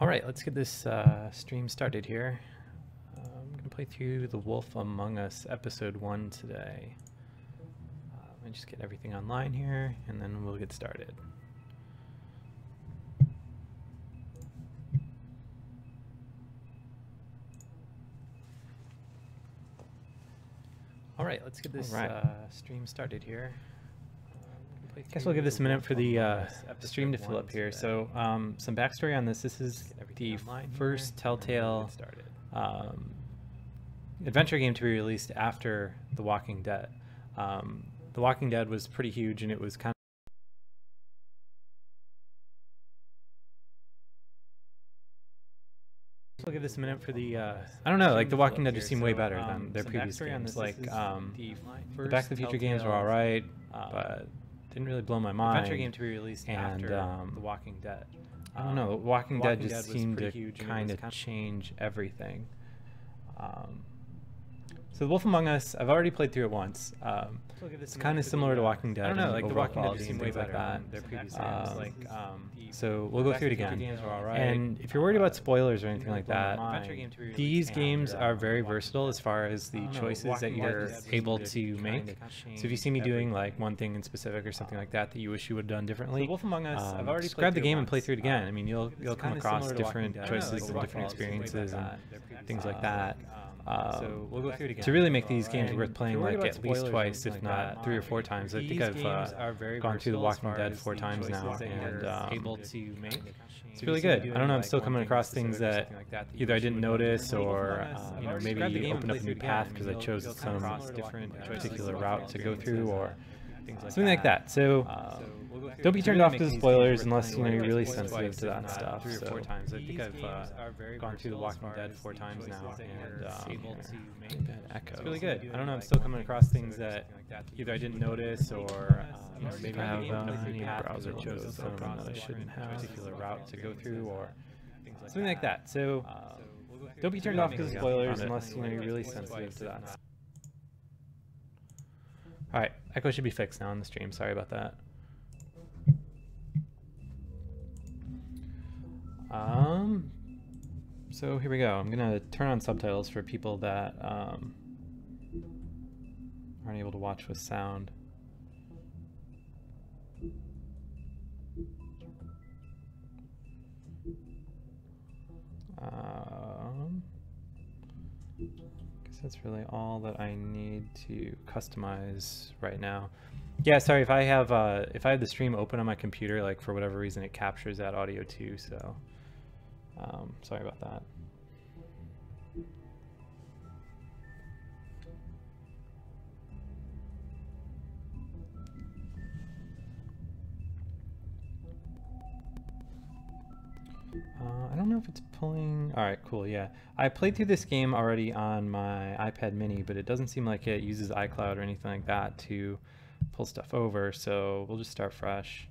All right, let's get this stream started here. I'm going to play through The Wolf Among Us Episode 1 today. Let me just get everything online here, and then we'll get started. All right, let's get this stream started here. I guess we'll give this a minute for the stream to fill up here. So some backstory on this. This is the first Telltale adventure game to be released after The Walking Dead. The Walking Dead was pretty huge, and it was kind of... We'll give this a minute for the I don't know, like The Walking Dead just seemed way better than their previous games. Like the Back to the Future games were all right, but didn't really blow my mind. Adventure game to be released after The Walking Dead. I don't know, The Walking Dead just seemed to kind of change everything. So The Wolf Among Us, I've already played through it once. It's kind of similar to Walking Dead. I don't know, like The Walking Dead just seemed way better than their previous games. So we'll go through it again. And if you're worried about spoilers or anything like that, these games are very versatile as far as the choices that you're able to make. So if you see me doing like one thing in specific or something like that that you wish you would have done differently, Wolf Among Us, I've already just grab the game and play through it again. I mean, you'll come across different choices and different experiences and things like that. So we'll go through it again. To really make these games worth playing like at least twice, if not 3 or 4 times. I think I've gone through The Walking Dead 4 times now, and it's really good. I don't know, I'm still coming across things that either I didn't notice or you know, maybe opened up a new path because I chose some particular route to go through or something like that. So don't be turned off to the spoilers unless you know you're really sensitive to that stuff. 3 or 4 times. I think I've gone through The Walking Dead 4 times now, and that echo. It's really good. I don't know. I'm still coming across things that either I didn't notice or you know, maybe I have any browser chose some that I shouldn't have a particular route to go through or something like that. So don't be turned off to the spoilers unless you know you're really sensitive to that. All right, echo should be fixed now on the stream. Sorry about that. So here we go. I'm gonna turn on subtitles for people that aren't able to watch with sound. Guess that's really all that I need to customize right now. Yeah, sorry if I have the stream open on my computer, like for whatever reason it captures that audio too, so sorry about that. I don't know if it's pulling. All right, cool. Yeah, I played through this game already on my iPad mini, but it doesn't seem like it uses iCloud or anything like that to pull stuff over, so we'll just start fresh.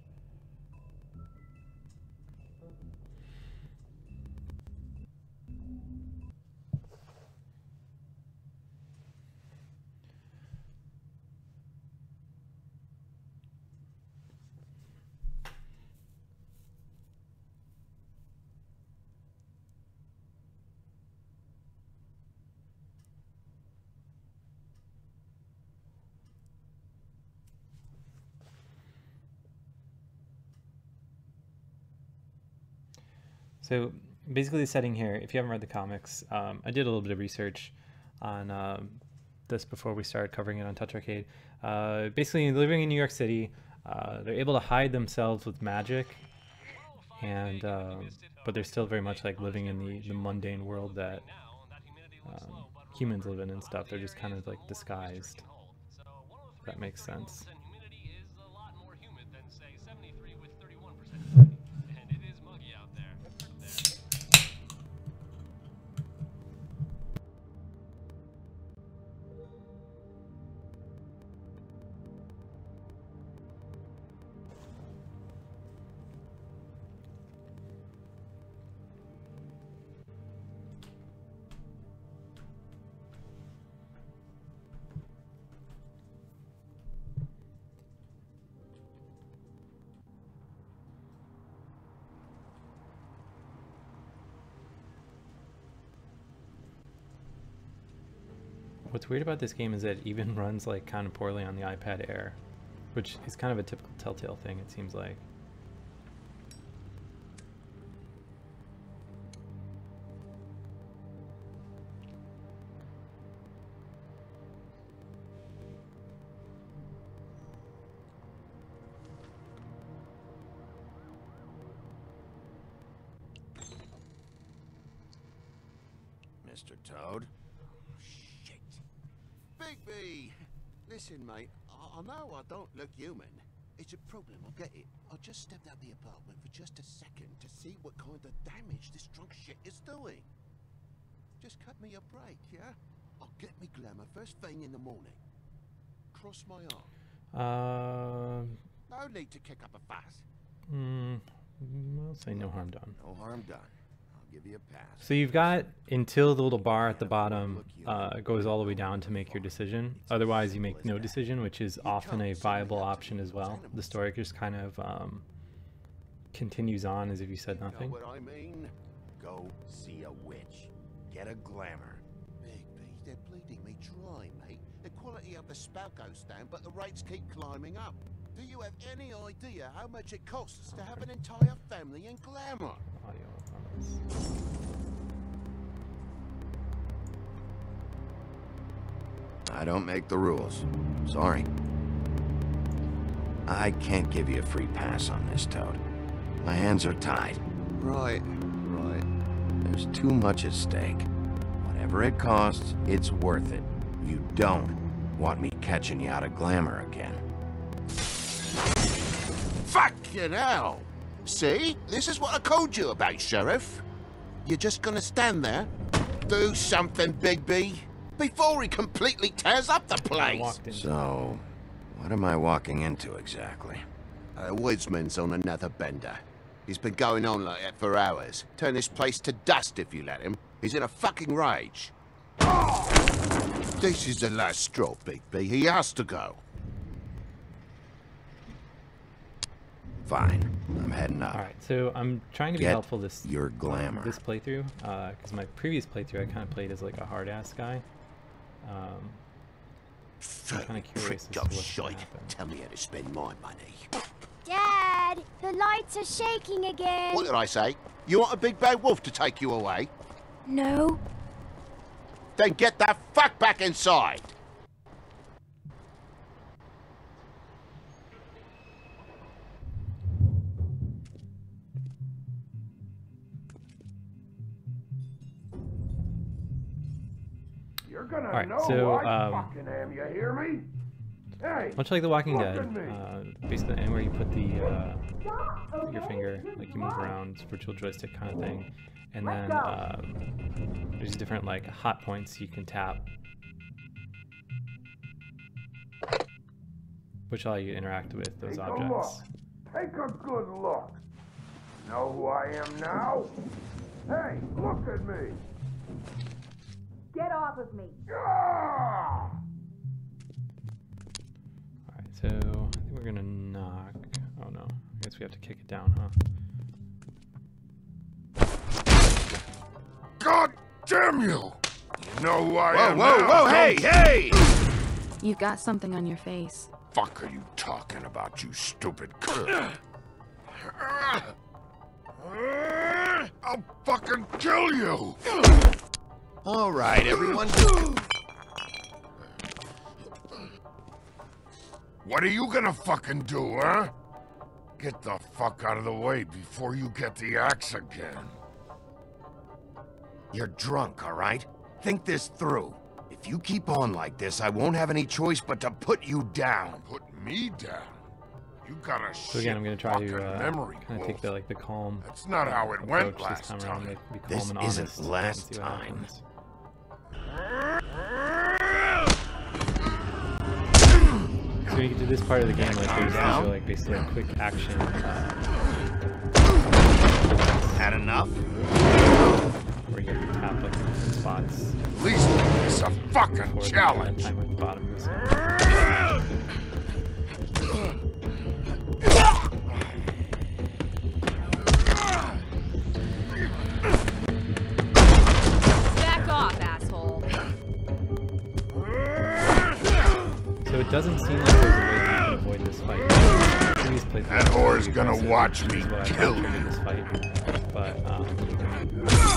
So basically the setting here, if you haven't read the comics, I did a little bit of research on this before we started covering it on TouchArcade. Basically living in New York City, they're able to hide themselves with magic, and but they're still very much like living in the mundane world that humans live in and stuff. They're just kind of like disguised, if that makes sense. What's weird about this game is that it even runs like kind of poorly on the iPad Air, which is kind of a typical Telltale thing, it seems like. Mr. Toad? Oh, shit. Bigby! Listen, mate, I know I don't look human. It's a problem, I get it. I just stepped out the apartment for just a second to see what kind of damage this drunk shit is doing. Just cut me a break, yeah? I'll get me glamour first thing in the morning. Cross my arm. No need to kick up a fuss. I'll say no harm done. No harm done. Give you a pass. So you've got until the little bar at the bottom goes all the way down to make your decision. Otherwise, you make no decision, which is often a viable option as well. The story just kind of continues on as if you said nothing. You know what I mean? Go see a witch. Get a glamour. Bigby, they're bleeding me dry, mate. The quality of the spout goes down, but the rates keep climbing up. Do you have any idea how much it costs to have an entire family in glamour? I don't make the rules. Sorry. I can't give you a free pass on this, Toad. My hands are tied. Right. There's too much at stake. Whatever it costs, it's worth it. You don't want me catching you out of glamour again. Fucking hell! See? This is what I told you about, Sheriff. You're just gonna stand there? Do something, Bigby, before he completely tears up the place! So, what am I walking into exactly? Woodsman's on another bender. He's been going on like that for hours. Turn this place to dust if you let him. He's in a fucking rage. This is the last straw, Bigby. He has to go. Fine, I'm heading up. All right, so I'm trying to be helpful this your glamour. This playthrough, because my previous playthrough I kind of played as like a hard ass guy. I'm kind of curious as to what's gonna happen. Tell me how to spend my money. Dad, the lights are shaking again. What did I say? You want a big bad wolf to take you away? No. Then get the fuck back inside. All right, so you hear me? Hey, much like The Walking Dead, basically anywhere you put the your finger, like you move around, it's a virtual joystick kind of thing, and then there's different like hot points you can tap, which allow you to interact with those objects. Take a good look. Know who I am now? Hey, look at me. Get off of me. Ah! Alright, so I think we're gonna knock. Oh no, I guess we have to kick it down, huh? God damn you! You know who I am Whoa, now, whoa, hey! You've got something on your face. Fuck are you talking about, you stupid I'll fucking kill you! All right, everyone. What are you gonna fucking do, huh? Get the fuck out of the way before you get the axe again. You're drunk, all right? Think this through. If you keep on like this, I won't have any choice but to put you down. Put me down? You got a So again, I'm gonna try to memory, kind of take the like the calm. That's not how it went approach last this time around. time. Be calm This and isn't honest last and see what time. happens. So when you get to this part of the game, like there's these are like basically like quick action. Had enough? Where you have to tap like different spots. At least it's a fucking challenge. Time at the bottom moves. Back off, asshole. doesn't seem like there's a way that you can avoid this fight. That whore's gonna watch me kill you. This fight, but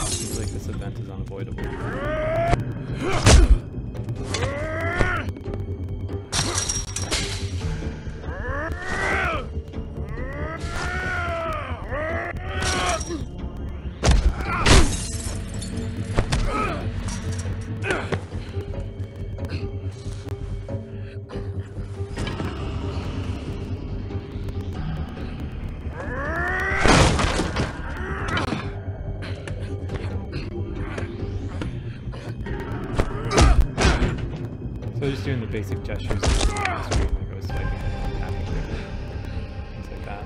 seems like this event is unavoidable. So just doing the basic gestures on the screen, like I was swiping and tapping, things like that.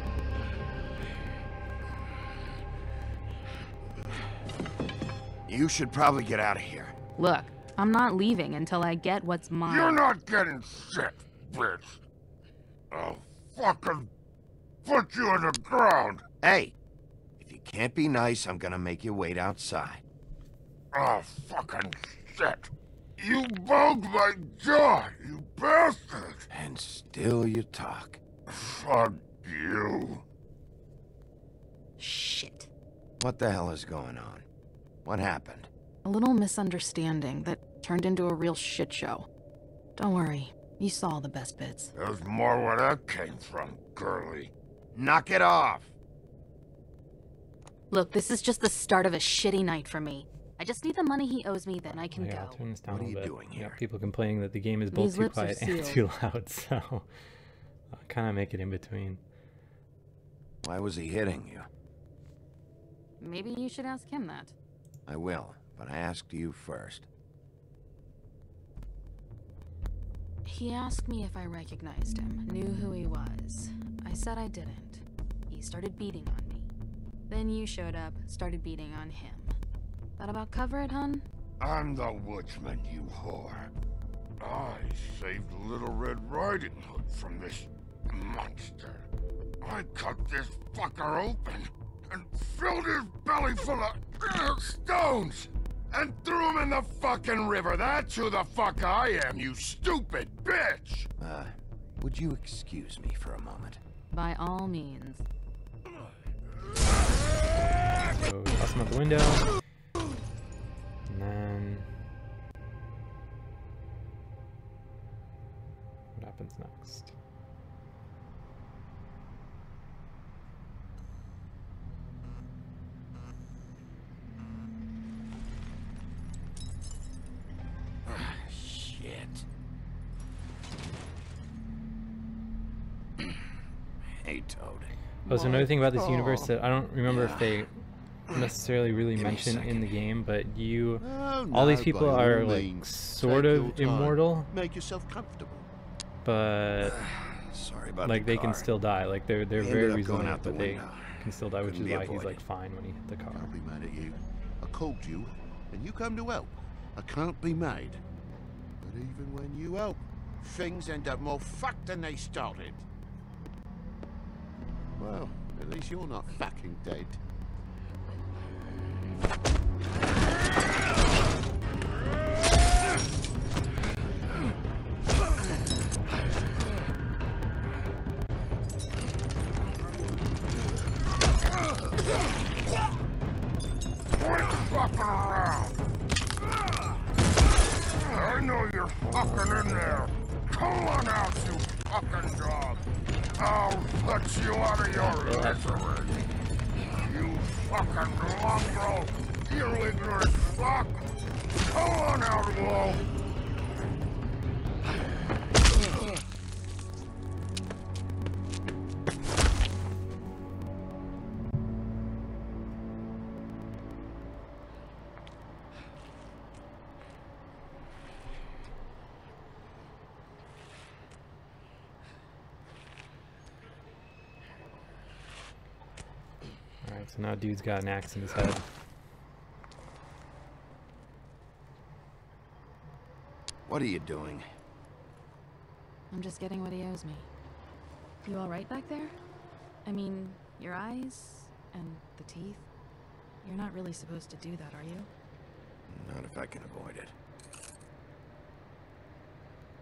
You should probably get out of here. Look, I'm not leaving until I get what's mine. You're not getting shit, bitch. I'll fucking put you on the ground. Hey, if you can't be nice, I'm gonna make you wait outside. Oh, fucking shit. You bugged my jaw, you bastard. And still you talk. Fuck you. Shit. What the hell is going on? What happened? A little misunderstanding that turned into a real shit show. Don't worry, you saw the best bits. There's more where that came from, girly. Knock it off! Look, this is just the start of a shitty night for me. I just need the money he owes me, then I can Yeah, go. I'll turn this down What a are you little bit. doing Yeah, here? people complaining that the game is both These too lips are quiet and sealed. too loud, so I'll kind of make it in between. Why was he hitting you? Maybe you should ask him that. I will, but I asked you first. He asked me if I recognized him, knew who he was. I said I didn't. He started beating on me. Then you showed up, started beating on him. That about cover it, hun? I'm the Woodsman, you whore. I saved Little Red Riding Hood from this monster. I cut this fucker open and filled his belly full of stones and threw him in the fucking river. That's who the fuck I am, you stupid bitch! Would you excuse me for a moment? By all means. So toss him out the window. And then what happens next? Shit. Hey, Toad. Oh, so another thing about this universe that I don't remember if they necessarily really mention in the game, but you, all these people are like sort of immortal, Make yourself comfortable. but Sorry about like the they can car. still die. Like they're Ended very up going resilient, out the but they window. can still die, which is Couldn't be why he's avoided. like fine when he hit the car. Can't be mad at you. I called you, and you come to help. I can't be made. But even when you help, things end up more fucked than they started. Well, at least you're not fucking dead. Quit fucking around! I know you're fucking in there. Come on out, you fucking dog. I'll put you out of your misery. You fucking mongrel. You ignorant fuck. Come on out, Wolf. Alright, so now dude's got an axe in his head. What are you doing? I'm just getting what he owes me. You alright back there? I mean, your eyes and the teeth? You're not really supposed to do that, are you? Not if I can avoid it.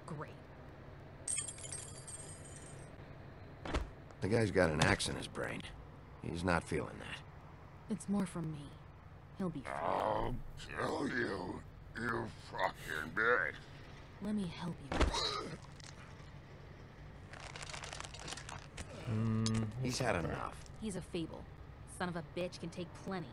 Great. The guy's got an axe in his brain. He's not feeling that. It's more from me. He'll be fine. I'll kill you, you fucking bitch. Let me help you. He's had enough. He's a fable. Son of a bitch can take plenty.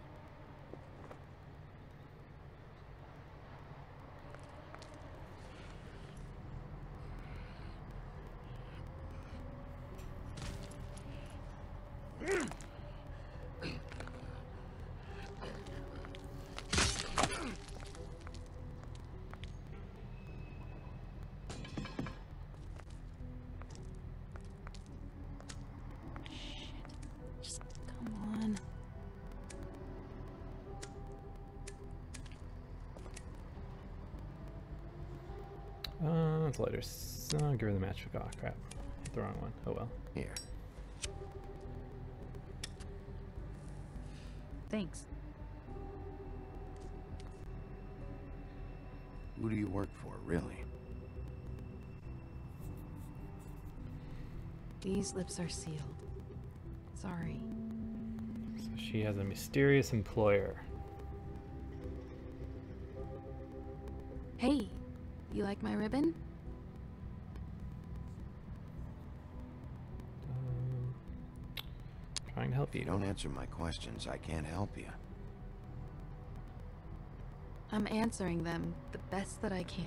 Let's let her. Give her the matchbook. Oh crap! The wrong one. Oh well. Here. Thanks. Who do you work for, really? These lips are sealed. Sorry. So she has a mysterious employer. Hey, you like my ribbon? Trying to help If you don't answer my questions, I can't help you. I'm answering them the best that I can.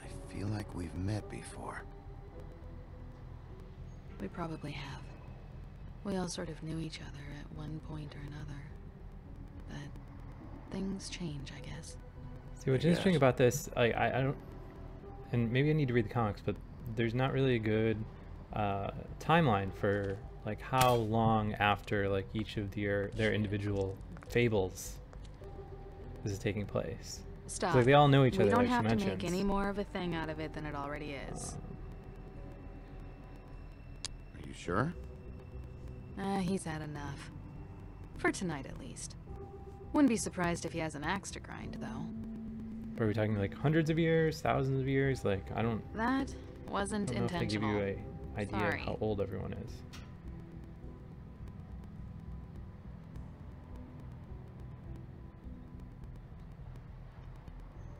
I feel like we've met before. We probably have. We all sort of knew each other at one point or another. But things change, I guess. See, what's interesting about this, I don't, and maybe I need to read the comics, but there's not really a good timeline for like how long after like each of their individual fables this is taking place. Stop. Like they all know each other. We don't like have she to mentions. make any more of a thing out of it than it already is. Are you sure? He's had enough. For tonight, at least. Wouldn't be surprised if he has an axe to grind, though. Are we talking like hundreds of years, thousands of years? Like I don't. That wasn't I don't know if they give intentional. you a idea Sorry. of how old everyone is.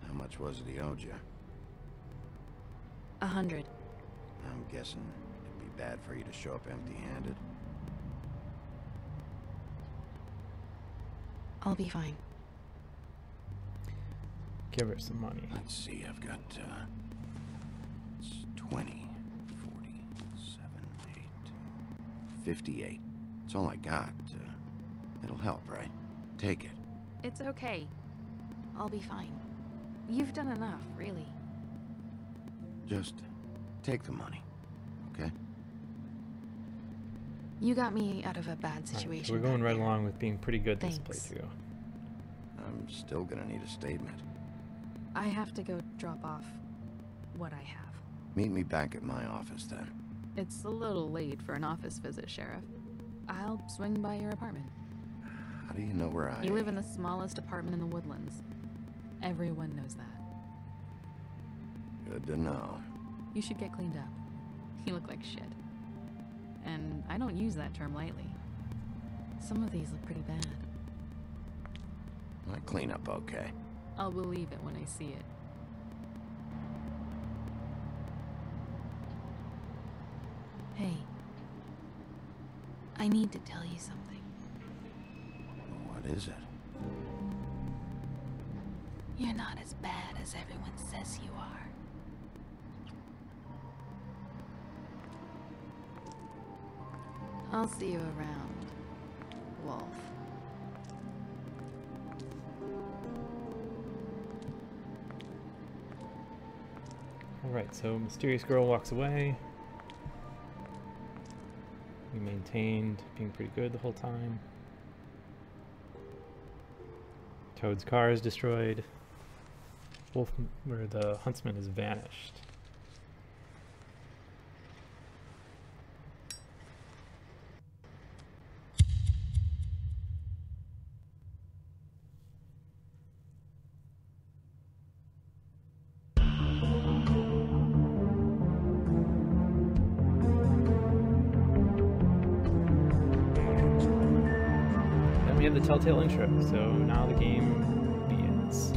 How much was it he owed you? 100. I'm guessing it'd be bad for you to show up empty-handed. I'll be fine. Give her some money. Let's see, I've got, it's 20, 40, 7, 8, 58. That's all I got. It'll help, right? Take it. It's okay. I'll be fine. You've done enough, really. Just take the money, okay? You got me out of a bad Alright, situation. so we're going back right there. along with being pretty good this Thanks. playthrough. I'm still gonna need a statement. I have to go drop off what I have. Meet me back at my office then. It's a little late for an office visit, Sheriff. I'll swing by your apartment. How do you know where I You live in the smallest apartment in the Woodlands. Everyone knows that. Good to know. You should get cleaned up. You look like shit. And I don't use that term lightly. Some of these look pretty bad. I clean up okay. I'll believe it when I see it. Hey. I need to tell you something. What is it? You're not as bad as everyone says you are. I'll see you around, Wolf. Alright, so mysterious girl walks away. We maintained being pretty good the whole time. Toad's car is destroyed. Wolf, where the huntsman has vanished. the telltale intro, so now the game begins.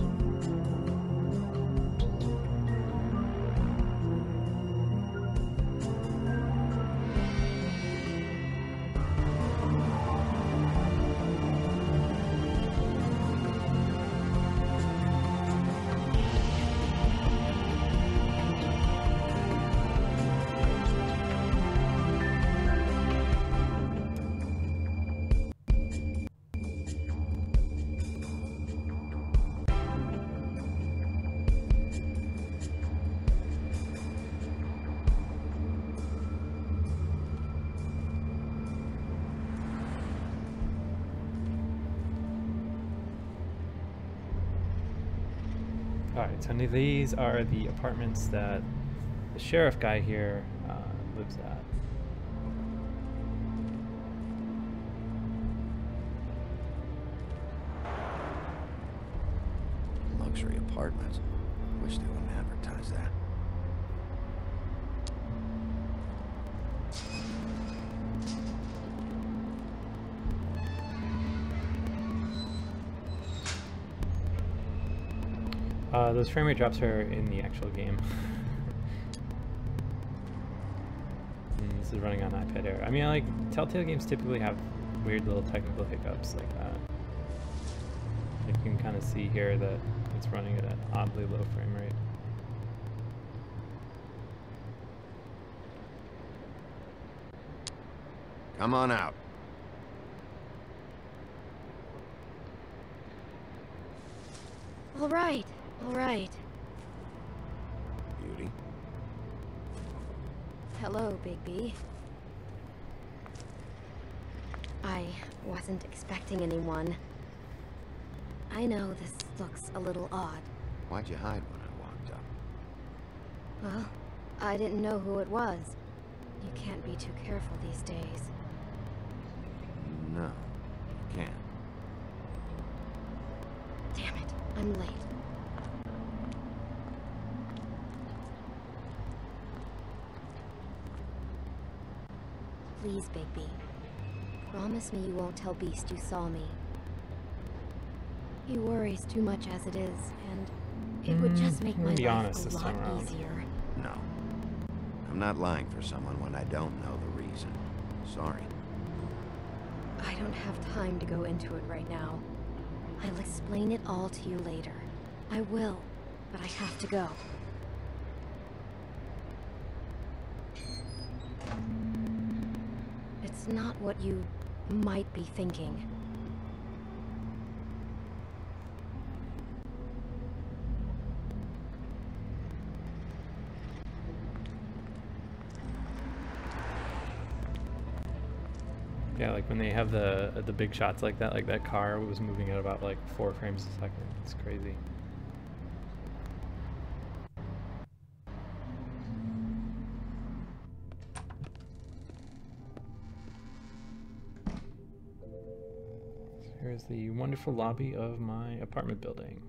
Alright, so these are the apartments that the sheriff guy here lives at. Luxury apartments. Wish they wouldn't advertise that. Those frame rate drops are in the actual game. And this is running on iPad Air. I mean, like, Telltale games typically have weird little technical hiccups like that. You can kind of see here that it's running at an oddly low frame rate. Come on out. All right, all right. Beauty. Hello, Bigby. I wasn't expecting anyone. I know this looks a little odd. Why'd you hide when I walked up? Well, I didn't know who it was. You can't be too careful these days. No, you can't. Damn it, I'm late. Please, Bigby. Promise me you won't tell Beast you saw me. He worries too much as it is, and it would just make my life a lot easier. No. I'm not lying for someone when I don't know the reason. Sorry. I don't have time to go into it right now. I'll explain it all to you later. I will, but I have to go. It's not what you might be thinking. Yeah, like when they have the big shots like that car was moving at about like 4 frames a second. It's crazy. So here's the wonderful lobby of my apartment building.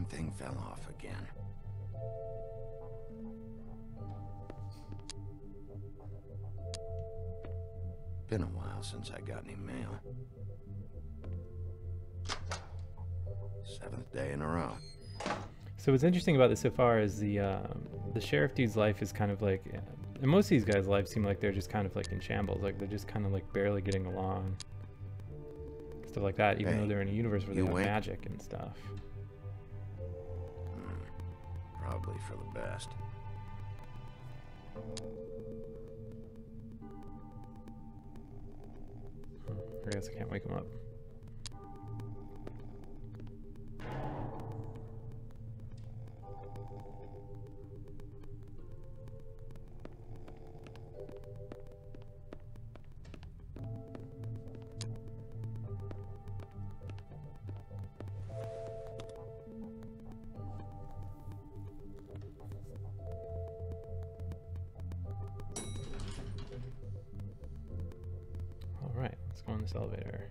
Thing fell off again. Been a while since I got any mail. 7th day in a row. So what's interesting about this so far is the sheriff dude's life is kind of like, and most of these guys' lives seem like they're just kind of like in shambles, like they're just kind of like barely getting along, stuff like that. Even though they're in a universe where they have magic and stuff. Probably for the best. I guess I can't wake him up. Let's go on this elevator.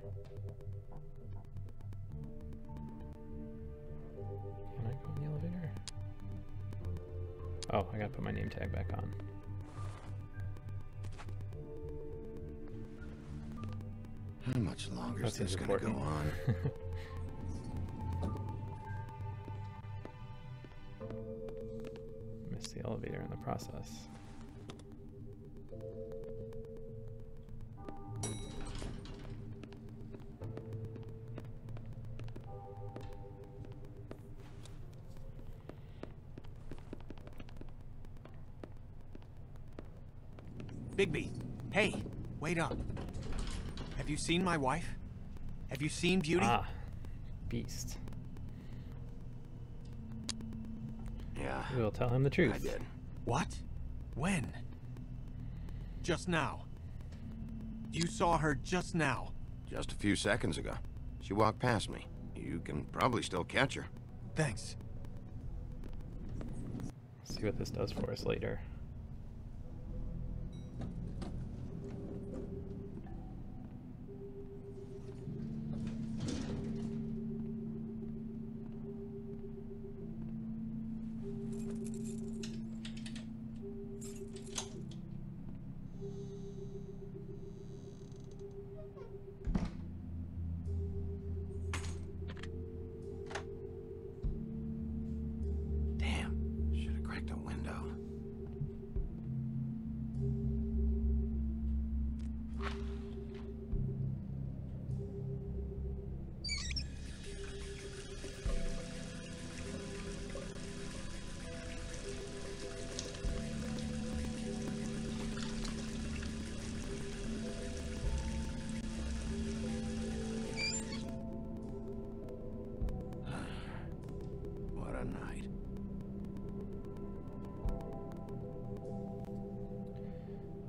Can I go in the elevator? Oh, I gotta put my name tag back on. How much longer is this gonna go on? Missed the elevator in the process. Bigby, hey, wait up. Have you seen my wife? Have you seen Beauty? Ah, Beast. Yeah. We'll tell him the truth. I did. What? When? Just now. You saw her just now. Just a few seconds ago. She walked past me. You can probably still catch her. Thanks. See what this does for us later.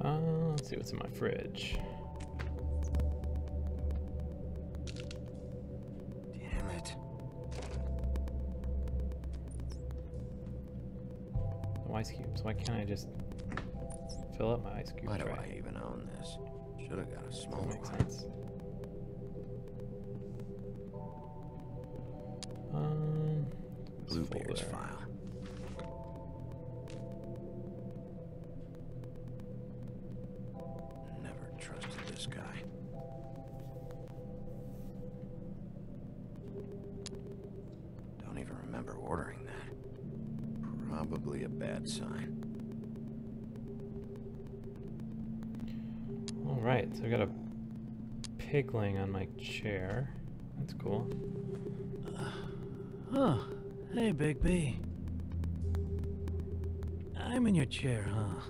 Let's see what's in my fridge. Damn it. No ice cubes. Why can't I just fill up my ice cube Why do tray? I even own this? Should have got a small Makes one. sense. Bluebeard's file. Never trusted this guy. Don't even remember ordering that. Probably a bad sign. Alright, so I got a pig laying on my chair. That's cool. Oh, hey, Big B. I'm in your chair, huh?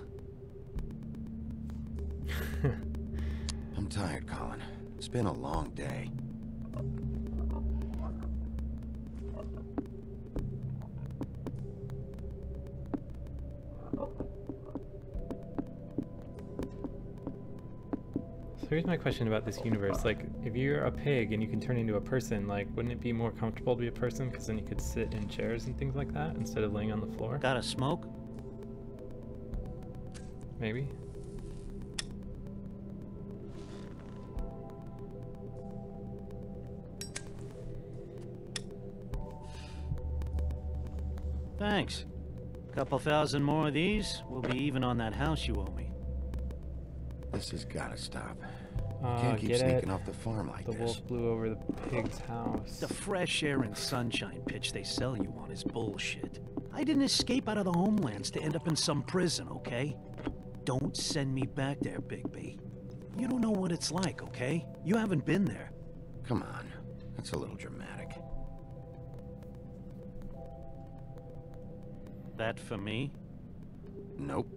I'm tired, Colin. It's been a long day. So here's my question about this universe. Like, if you're a pig and you can turn into a person, like, wouldn't it be more comfortable to be a person? Because then you could sit in chairs and things like that instead of laying on the floor? Got a smoke? Maybe? Thanks. Couple thousand more of these, we'll be even on that house you owe me. This has gotta stop. You can't keep Get sneaking it? off the farm like The this. wolf blew over the pig's house. The fresh air and sunshine pitch they sell you on is bullshit. I didn't escape out of the homelands to end up in some prison, okay? Don't send me back there, Bigby. You don't know what it's like, okay? You haven't been there. Come on. That's a little dramatic. That for me? Nope.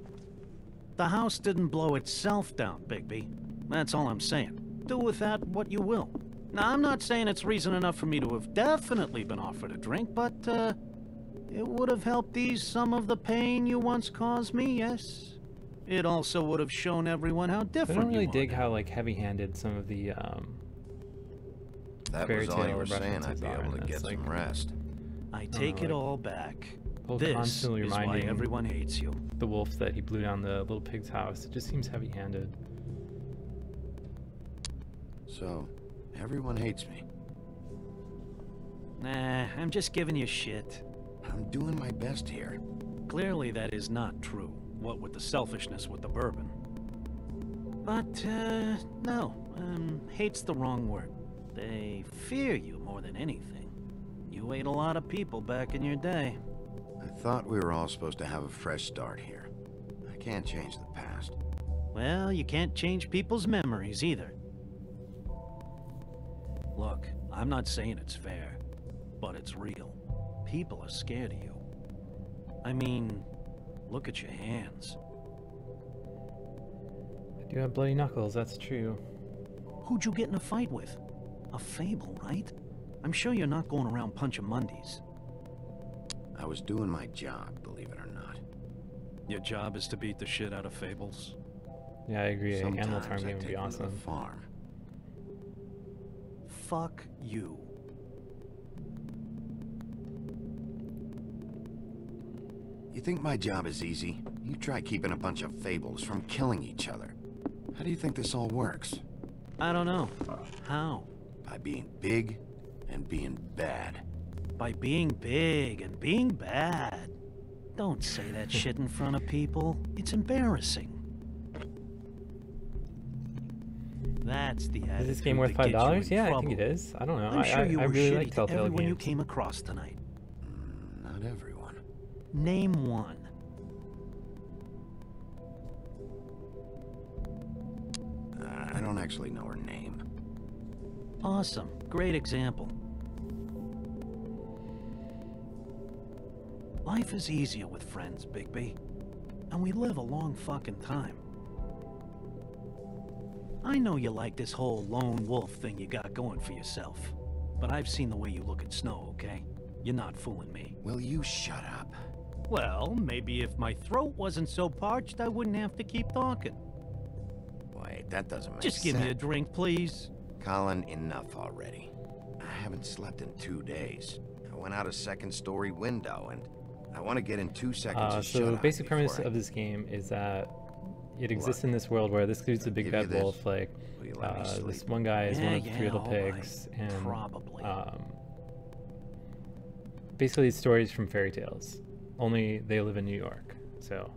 The house didn't blow itself down, Bigby. That's all I'm saying. Do with that what you will. Now, I'm not saying it's reason enough for me to have definitely been offered a drink, but, it would have helped ease some of the pain you once caused me, yes? It also would have shown everyone how I different don't really you are. dig how, like, heavy-handed some of the, That fairy was all you tale were saying. I'd references be are, able to and get it's like- some rest. I take it like, all back. Well, This constantly is why reminding everyone hates you. the wolf that he blew down the little pig's house. It just seems heavy-handed. So, everyone hates me. Nah, I'm just giving you shit. I'm doing my best here. Clearly that is not true, what with the selfishness with the bourbon. But, no, hate's the wrong word. They fear you more than anything. You ate a lot of people back in your day. I thought we were all supposed to have a fresh start here. I can't change the past. Well, you can't change people's memories either. Look, I'm not saying it's fair, but it's real. People are scared of you. I mean, look at your hands. I do have bloody knuckles, that's true. Who'd you get in a fight with? A Fable, right? I'm sure you're not going around punching Mondays. I was doing my job, believe it or not. Your job is to beat the shit out of Fables? Yeah, I agree. Animal Sometimes Farm I game would take be them to awesome. the farm. Fuck you. You think my job is easy? You try keeping a bunch of Fables from killing each other. How do you think this all works? I don't know. How? By being big and being bad. By being big and being bad. Don't say that shit in front of people. It's embarrassing. That's the attitude. Is this game worth $5? Yeah, I think it is. I don't know. I'm sure you were really shitty like to Telltale everyone games. you came across tonight. Not everyone. Name one. I don't actually know her name. Awesome. Great example. Life is easier with friends, Bigby. And we live a long fucking time. I know you like this whole lone wolf thing you got going for yourself. But I've seen the way you look at Snow, okay? You're not fooling me. Will you shut up? Well, maybe if my throat wasn't so parched, I wouldn't have to keep talking. Wait, that doesn't make Just sense. give me a drink, please. Colin, enough already. I haven't slept in 2 days. I went out a second-story window, and I want to get in 2 seconds. So the basic premise of this game is that it exists in this world where this dude's a big bad wolf. Like this one guy is one of the 3 little pigs, and basically it's stories from fairy tales. Only they live in New York. So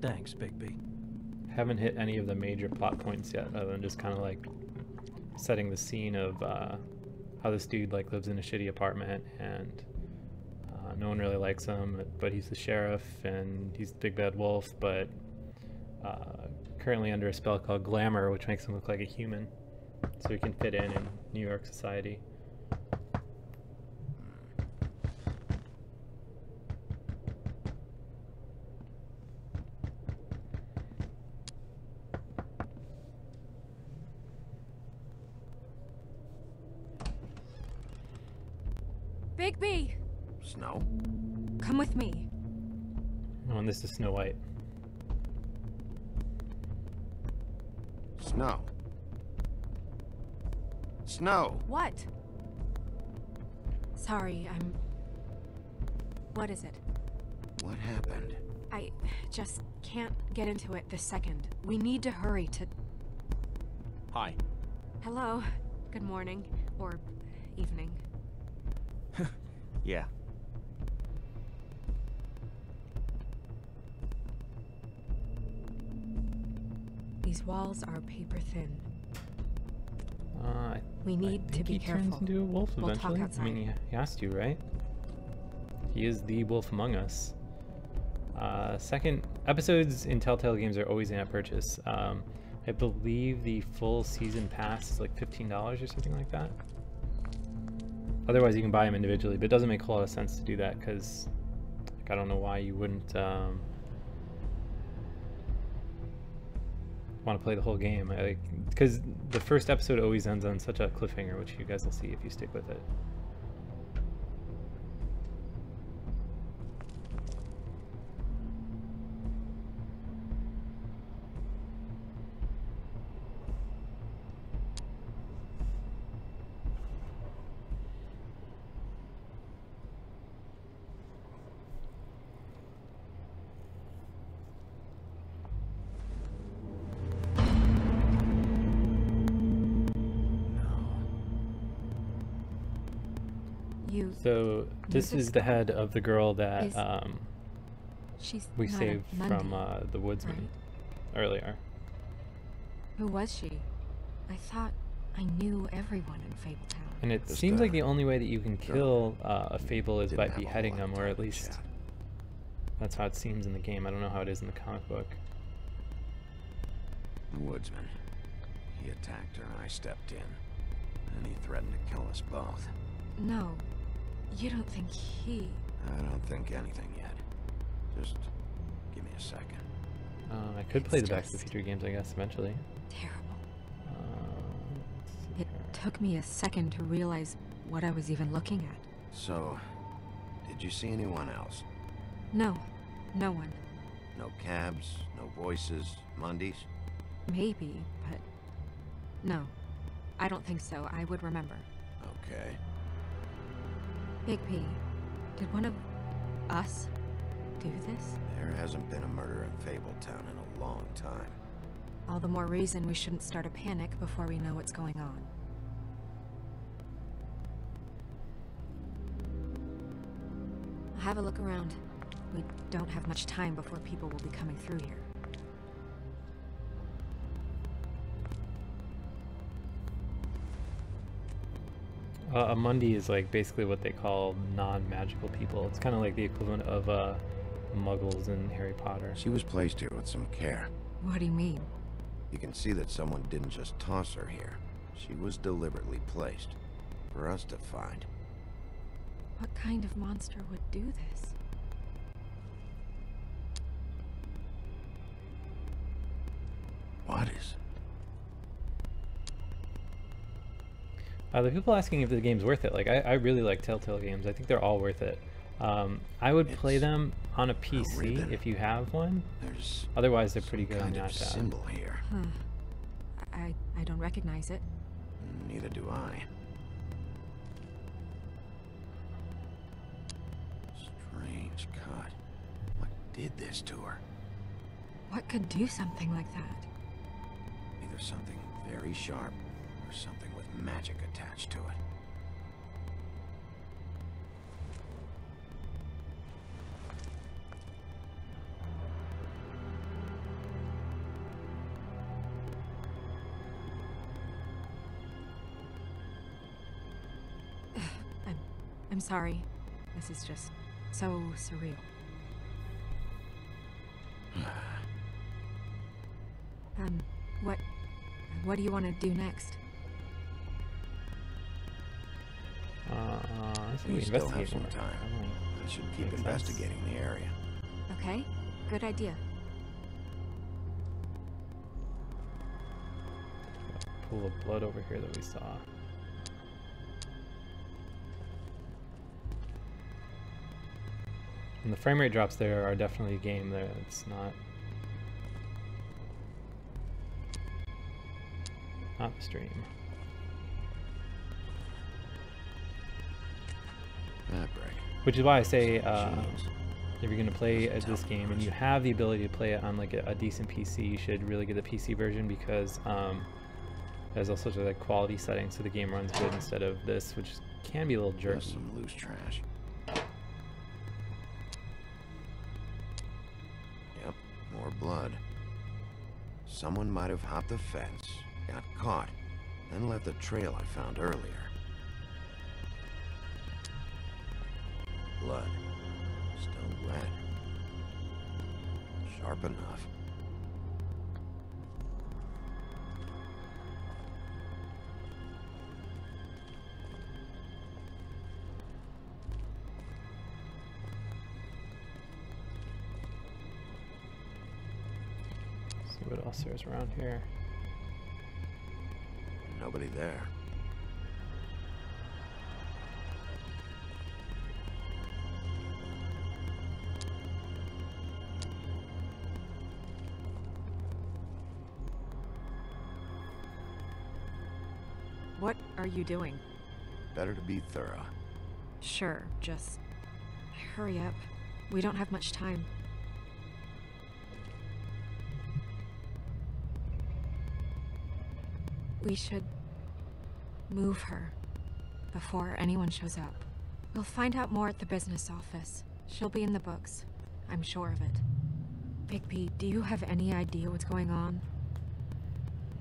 thanks, Bigby. Haven't hit any of the major plot points yet, other than just kind of like setting the scene of how this dude like lives in a shitty apartment and no one really likes him, but he's the sheriff and he's the big bad wolf, but currently under a spell called Glamour, which makes him look like a human, so he can fit in New York society. Bigby! Snow? Come with me. Oh, and this is Snow White. Snow. Snow! What? Sorry, What is it? What happened? I just can't get into it this second. We need to hurry to... Hi. Hello. Good morning. Or evening. Yeah. These walls are paper thin. We need to be careful. He turns into a wolf We'll eventually. talk outside. I mean, he has to, right? He is the wolf among us. Second, episodes in Telltale games are always in-app purchase. I believe the full season pass is like $15 or something like that. Otherwise, you can buy them individually, but it doesn't make a whole lot of sense to do that because like, I don't know why you wouldn't want to play the whole game. Because the first episode always ends on such a cliffhanger, which you guys will see if you stick with it. So this is the head of the girl that we not saved a from Monday, the Woodsman earlier. Who was she? I thought I knew everyone in Fabletown. And it seems like the only way that you can kill a Fable is by beheading them, or at least that's how it seems in the game. I don't know how it is in the comic book. The Woodsman. He attacked her and I stepped in. And he threatened to kill us both. No, you don't think he... I don't think anything yet. Just give me a second. I could play the Back to the Future games, I guess, eventually. Terrible. Let's see It here. took me a second to realize what I was even looking at. So, did you see anyone else? No, no one. No cabs, no voices, Mondays? Maybe, but... No, I don't think so. I would remember. Okay. Big P, did one of us do this? There hasn't been a murder in Fabletown in a long time. All the more reason we shouldn't start a panic before we know what's going on. I'll have a look around. We don't have much time before people will be coming through here. A Mundi is like basically what they call non-magical people. It's kind of like the equivalent of Muggles in Harry Potter. She was placed here with some care. What do you mean? You can see that someone didn't just toss her here. She was deliberately placed. For us to find. What kind of monster would do this? What is? The people asking if the game's worth it, like I really like Telltale games. I think they're all worth it. I would play them on a PC if you have one. Otherwise, they're pretty good on the iPad. Symbol here. Huh. I don't recognize it. Neither do I. Strange cut. What did this to her? What could do something like that? Either something very sharp or something with magic attached to it. I'm sorry. This is just so surreal. What do you want to do next? We still have some time. I should keep investigating the area. Okay, good idea. Pool of blood over here that we saw. And the frame rate drops there are definitely a game there. It's not the stream. Fabric. Which is why I say if you're going to play this game and you have the ability to play it on like a decent PC, you should really get the PC version because it has all sorts of like quality settings so the game runs good instead of this, which can be a little jerky. Some loose trash. Yep, more blood. Someone might have hopped the fence, got caught, then left the trail I found earlier. Blood. Still wet. Sharp enough. See what else there's around here. Nobody there. What are you doing? Better to be thorough. Sure, just hurry up. We don't have much time. We should move her before anyone shows up. We'll find out more at the business office. She'll be in the books. I'm sure of it. Bigby, do you have any idea what's going on?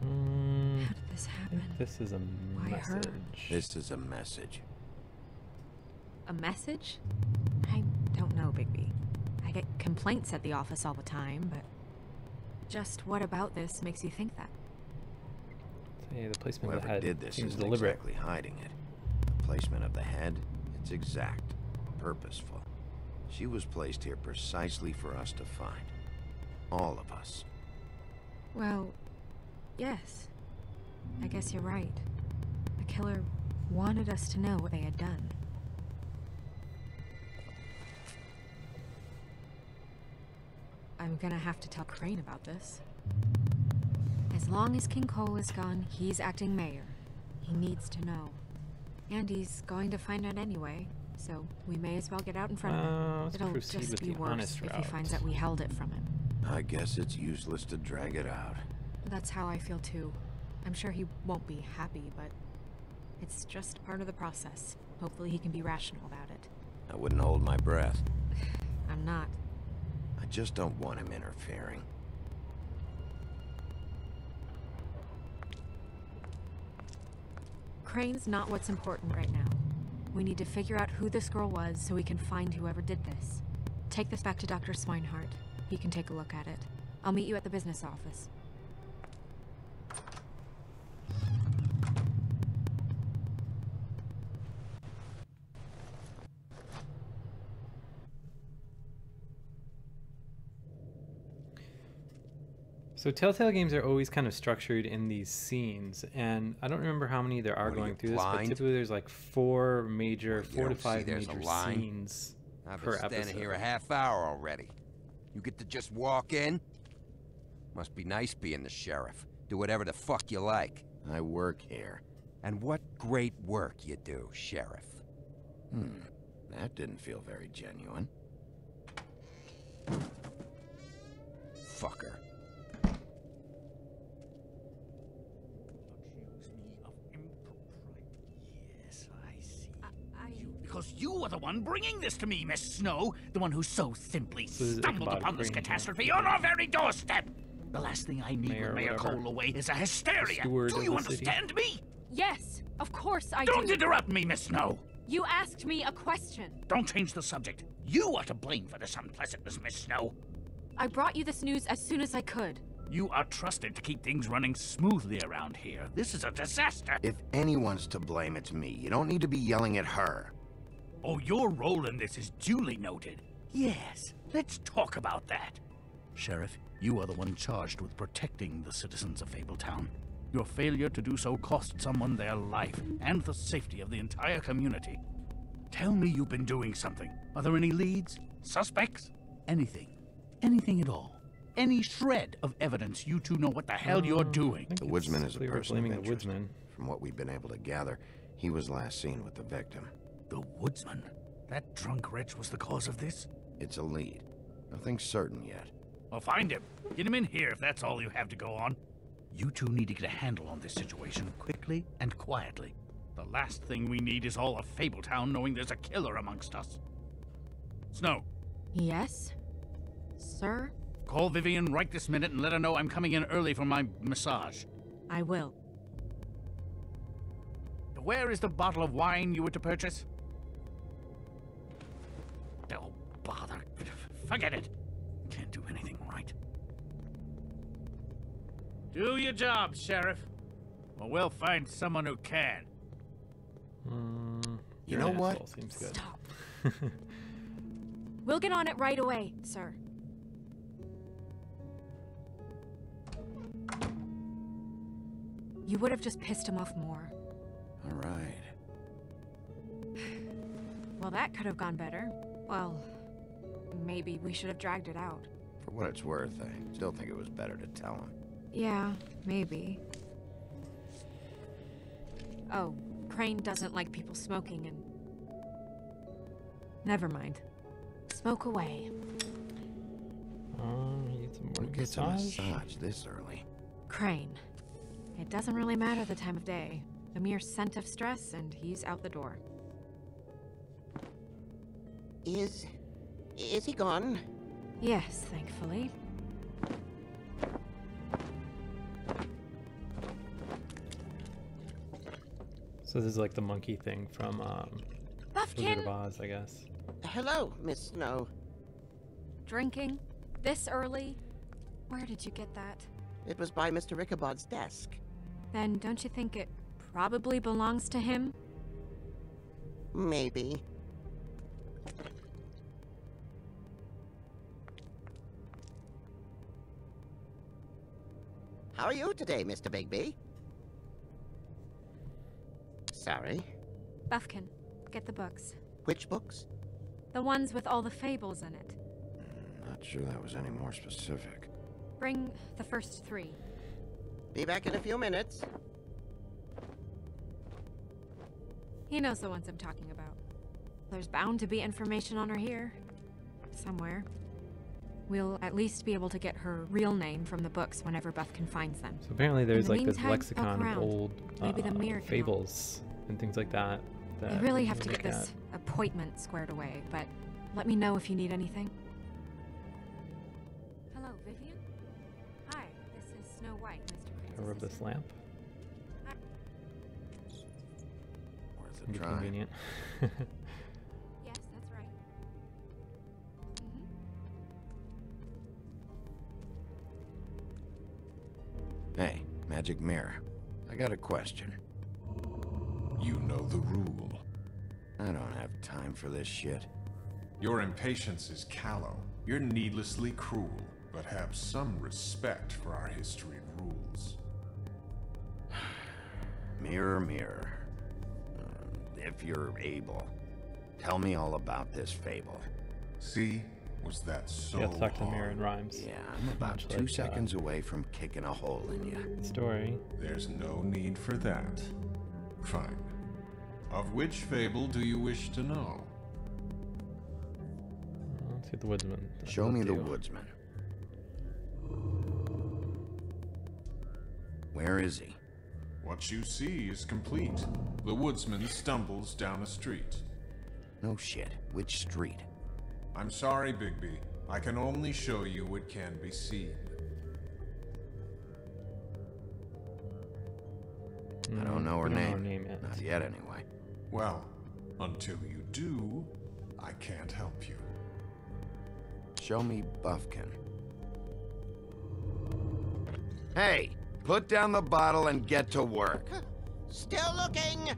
How did this happen? This is a Why her? message. This is a message. A message? I don't know, Bigby. I get complaints at the office all the time, but... Just what about this makes you think that? Hey, the placement of the Whoever head did this seems isn't deliberate. exactly hiding it. The placement of the head, it's exact, purposeful. She was placed here precisely for us to find. All of us. Well, yes. I guess you're right. The killer wanted us to know what they had done. I'm gonna have to tell Crane about this. As long as King Cole is gone, he's acting mayor. He needs to know. And he's going to find out anyway, so we may as well get out in front of him. Let's It'll proceed just with be the worse honest if he route. finds that we held it from him. I guess it's useless to drag it out. That's how I feel too. I'm sure he won't be happy, but it's just part of the process. Hopefully he can be rational about it. I wouldn't hold my breath. I'm not. I just don't want him interfering. Crane's not what's important right now. We need to figure out who this girl was so we can find whoever did this. Take this back to Dr. Swinehart. He can take a look at it. I'll meet you at the business office. So Telltale games are always kind of structured in these scenes, and I don't remember how many there are What are going you, through this, but blind? typically there's like four You to don't see five there's a major line? scenes I've per been standing episode. here a half hour already. You get to just walk in? Must be nice being the sheriff. Do whatever the fuck you like. I work here. And what great work you do, Sheriff. That didn't feel very genuine. Fucker. Yes, I see. Because you are the one bringing this to me, Miss Snow. The one who so simply So this is stumbled Ichabod upon this Crane, catastrophe on our very doorstep. The last thing I need Mayor, with Mayor whatever. Cole away is a hysteria. Steward Do of you the city. understand me? Yes, of course I Don't do. interrupt me, Miss Snow. You asked me a question. Don't change the subject. You are to blame for this unpleasantness, Miss Snow. I brought you this news as soon as I could. You are trusted to keep things running smoothly around here. This is a disaster. If anyone's to blame, it's me. You don't need to be yelling at her. Oh, your role in this is duly noted. Yes, let's talk about that. Sheriff, you are the one charged with protecting the citizens of Fabletown. Your failure to do so cost someone their life and the safety of the entire community. Tell me you've been doing something. Are there any leads? Suspects? Anything. Anything at all. Any shred of evidence you two know what the hell you're doing. The Woodsman is a we were person of blaming the interest. Woodsman. From what we've been able to gather, he was last seen with the victim. The Woodsman? That drunk wretch was the cause of this? It's a lead. Nothing certain yet. Well, find him. Get him in here if that's all you have to go on. You two need to get a handle on this situation quickly and quietly. The last thing we need is all of Fabletown knowing there's a killer amongst us. Snow, Yes? Sir? call Vivian right this minute and let her know I'm coming in early for my massage. I will. Where is the bottle of wine you were to purchase? Oh, bother. Forget it. Can't do anything right. Do your job, Sheriff. Or we'll find someone who can. You You're know an what? asshole, seems good. Stop. We'll get on it right away, sir. You would have just pissed him off more. All right. Well, that could have gone better. Well, maybe we should have dragged it out. For what it's worth, I still think it was better to tell him. Yeah, maybe. Oh, Crane doesn't like people smoking and... Never mind. Smoke away. You get some Who more gets a massage. massage this early? Crane. It doesn't really matter the time of day. A mere scent of stress and he's out the door. Is he gone? Yes, thankfully. So this is like the monkey thing from Wizard of Oz, I guess. Hello, Miss Snow. Drinking? This early? Where did you get that? It was by Mr. Ichabod's desk. Then don't you think it probably belongs to him? Maybe. How are you today, Mr. Bigby? Sorry. Buffkin, get the books. Which books? The ones with all the fables in it. Not sure that was any more specific. Bring the first 3. Be back in a few minutes. He knows the ones I'm talking about. There's bound to be information on her here. Somewhere. We'll at least be able to get her real name from the books whenever Buffkin finds them. So apparently there's like this meantime, lexicon poke of around. old Maybe the mirror can fables and things like that. I really have to get this appointment squared away, but let me know if you need anything. Hello, Vivian? Hi, this is Snow White, Mr. Can I rub this lamp? Worth Can a be try. convenient. Yes, that's right. Hey, magic mirror. I got a question. You know the rule. I don't have time for this shit. Your impatience is callow. You're needlessly cruel, but have some respect for our history and rules. Mirror, mirror. If you're able, tell me all about this fable. See? Was that so You have to talk to the mirror hard? in rhymes. Yeah, I'm about Much 2 like, seconds away from kicking a hole in you. Story. There's no need for that. Fine. Of which fable do you wish to know? Let's get the Woodsman. Show me the Woodsman. Where is he? What you see is complete. The woodsman stumbles down a street. No shit. Which street? I'm sorry, Bigby. I can only show you what can be seen. I don't know her We don't know name. her name yet. Not yet, anyway. Well, until you do, I can't help you. Show me Buffkin. Hey! Put down the bottle and get to work. Still looking!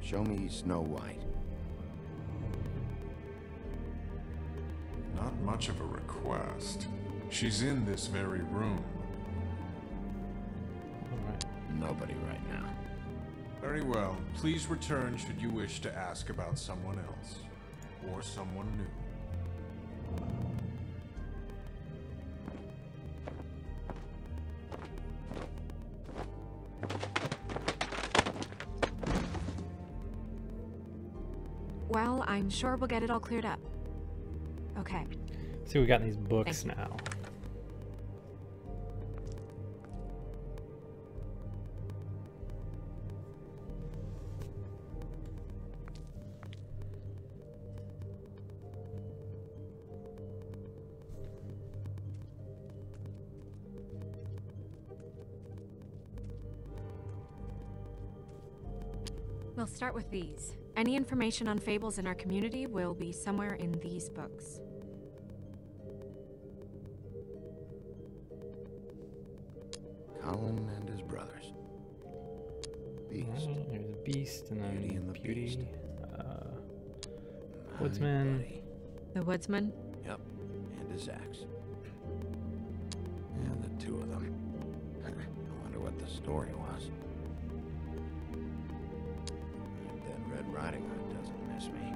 Show me Snow White. Not much of a request. She's in this very room. Alright. Nobody right now. Very well. Please return should you wish to ask about someone else. Or someone new. Well, I'm sure we'll get it all cleared up. Okay. See, we got these books Thank you. now. We'll start with these. Any information on fables in our community will be somewhere in these books. Colin and his brothers. Beast. Alright, there's a beast and then Beauty and the Beast. My Woodsman. buddy. The Woodsman? Yep. And his axe. Yeah, the two of them. I wonder what the story was. That Red Riding Hood doesn't miss me.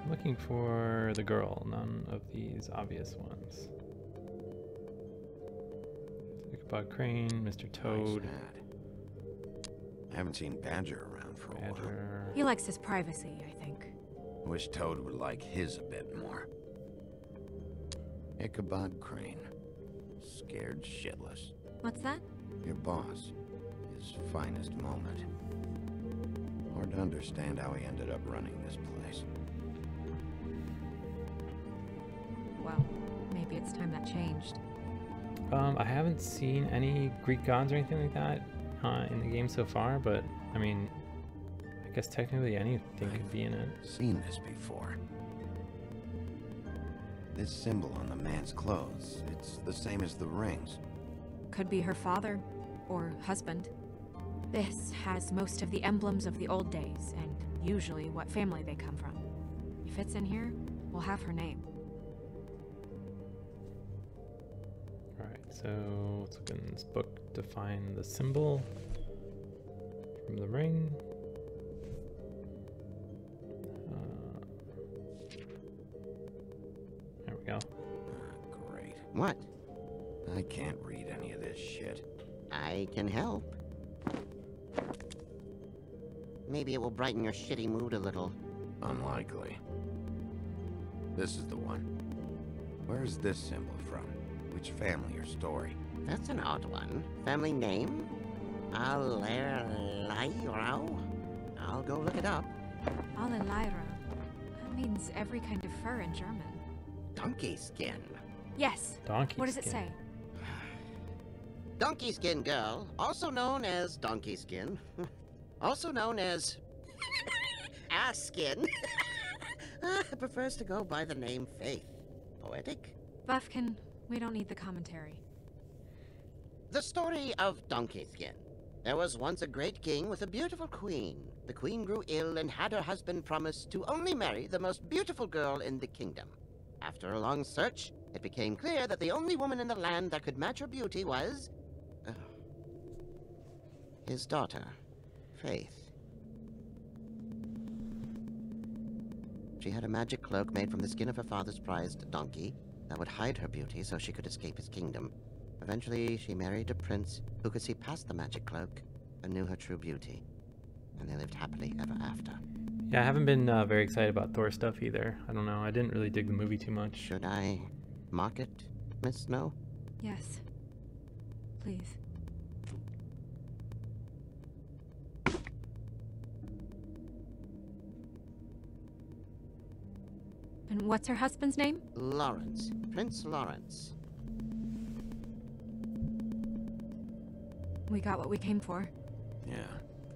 Looking for the girl, none of these obvious ones. Ichabod Crane, Mr. Toad. Nice hat. I haven't seen Badger around for a while. Badger. He likes his privacy, I think. Wish Toad would like his a bit more. Ichabod Crane. Scared shitless. What's that? Your boss. his finest moment. Hard to understand how he ended up running this place. Well, maybe it's time that changed. I haven't seen any Greek gods or anything like that in the game so far, but I mean, I guess technically anything could be in it. Seen this before. This symbol on the man's clothes, it's the same as the rings. Could be her father or husband. This has most of the emblems of the old days and usually what family they come from. If it's in here, we'll have her name. So let's look in this book to find the symbol from the ring. There we go. Great. What? I can't read any of this shit. I can help. Maybe it will brighten your shitty mood a little. Unlikely. This is the one. Where's this symbol from? Which family or story? That's an odd one. Family name? Alerairo? I'll go look it up. Alerairo. That means every kind of fur in German. Donkey skin. Yes. Donkey What does it skin. say? Donkey skin girl, also known as donkey skin. Also known as ass skin. Prefers to go by the name Faith. Poetic? Buffkin, we don't need the commentary. The story of Donkey Skin. There was once a great king with a beautiful queen. The queen grew ill and had her husband promise to only marry the most beautiful girl in the kingdom. After a long search, it became clear that the only woman in the land that could match her beauty was... his daughter, Faith. She had a magic cloak made from the skin of her father's prized donkey that would hide her beauty so she could escape his kingdom. Eventually, she married a prince who could see past the magic cloak and knew her true beauty. And they lived happily ever after. Yeah, I haven't been very excited about Thor stuff either. I don't know. I didn't really dig the movie too much. Should I mark it, Miss Snow? Yes. Please. And what's her husband's name? Lawrence. Prince Lawrence. We got what we came for. Yeah.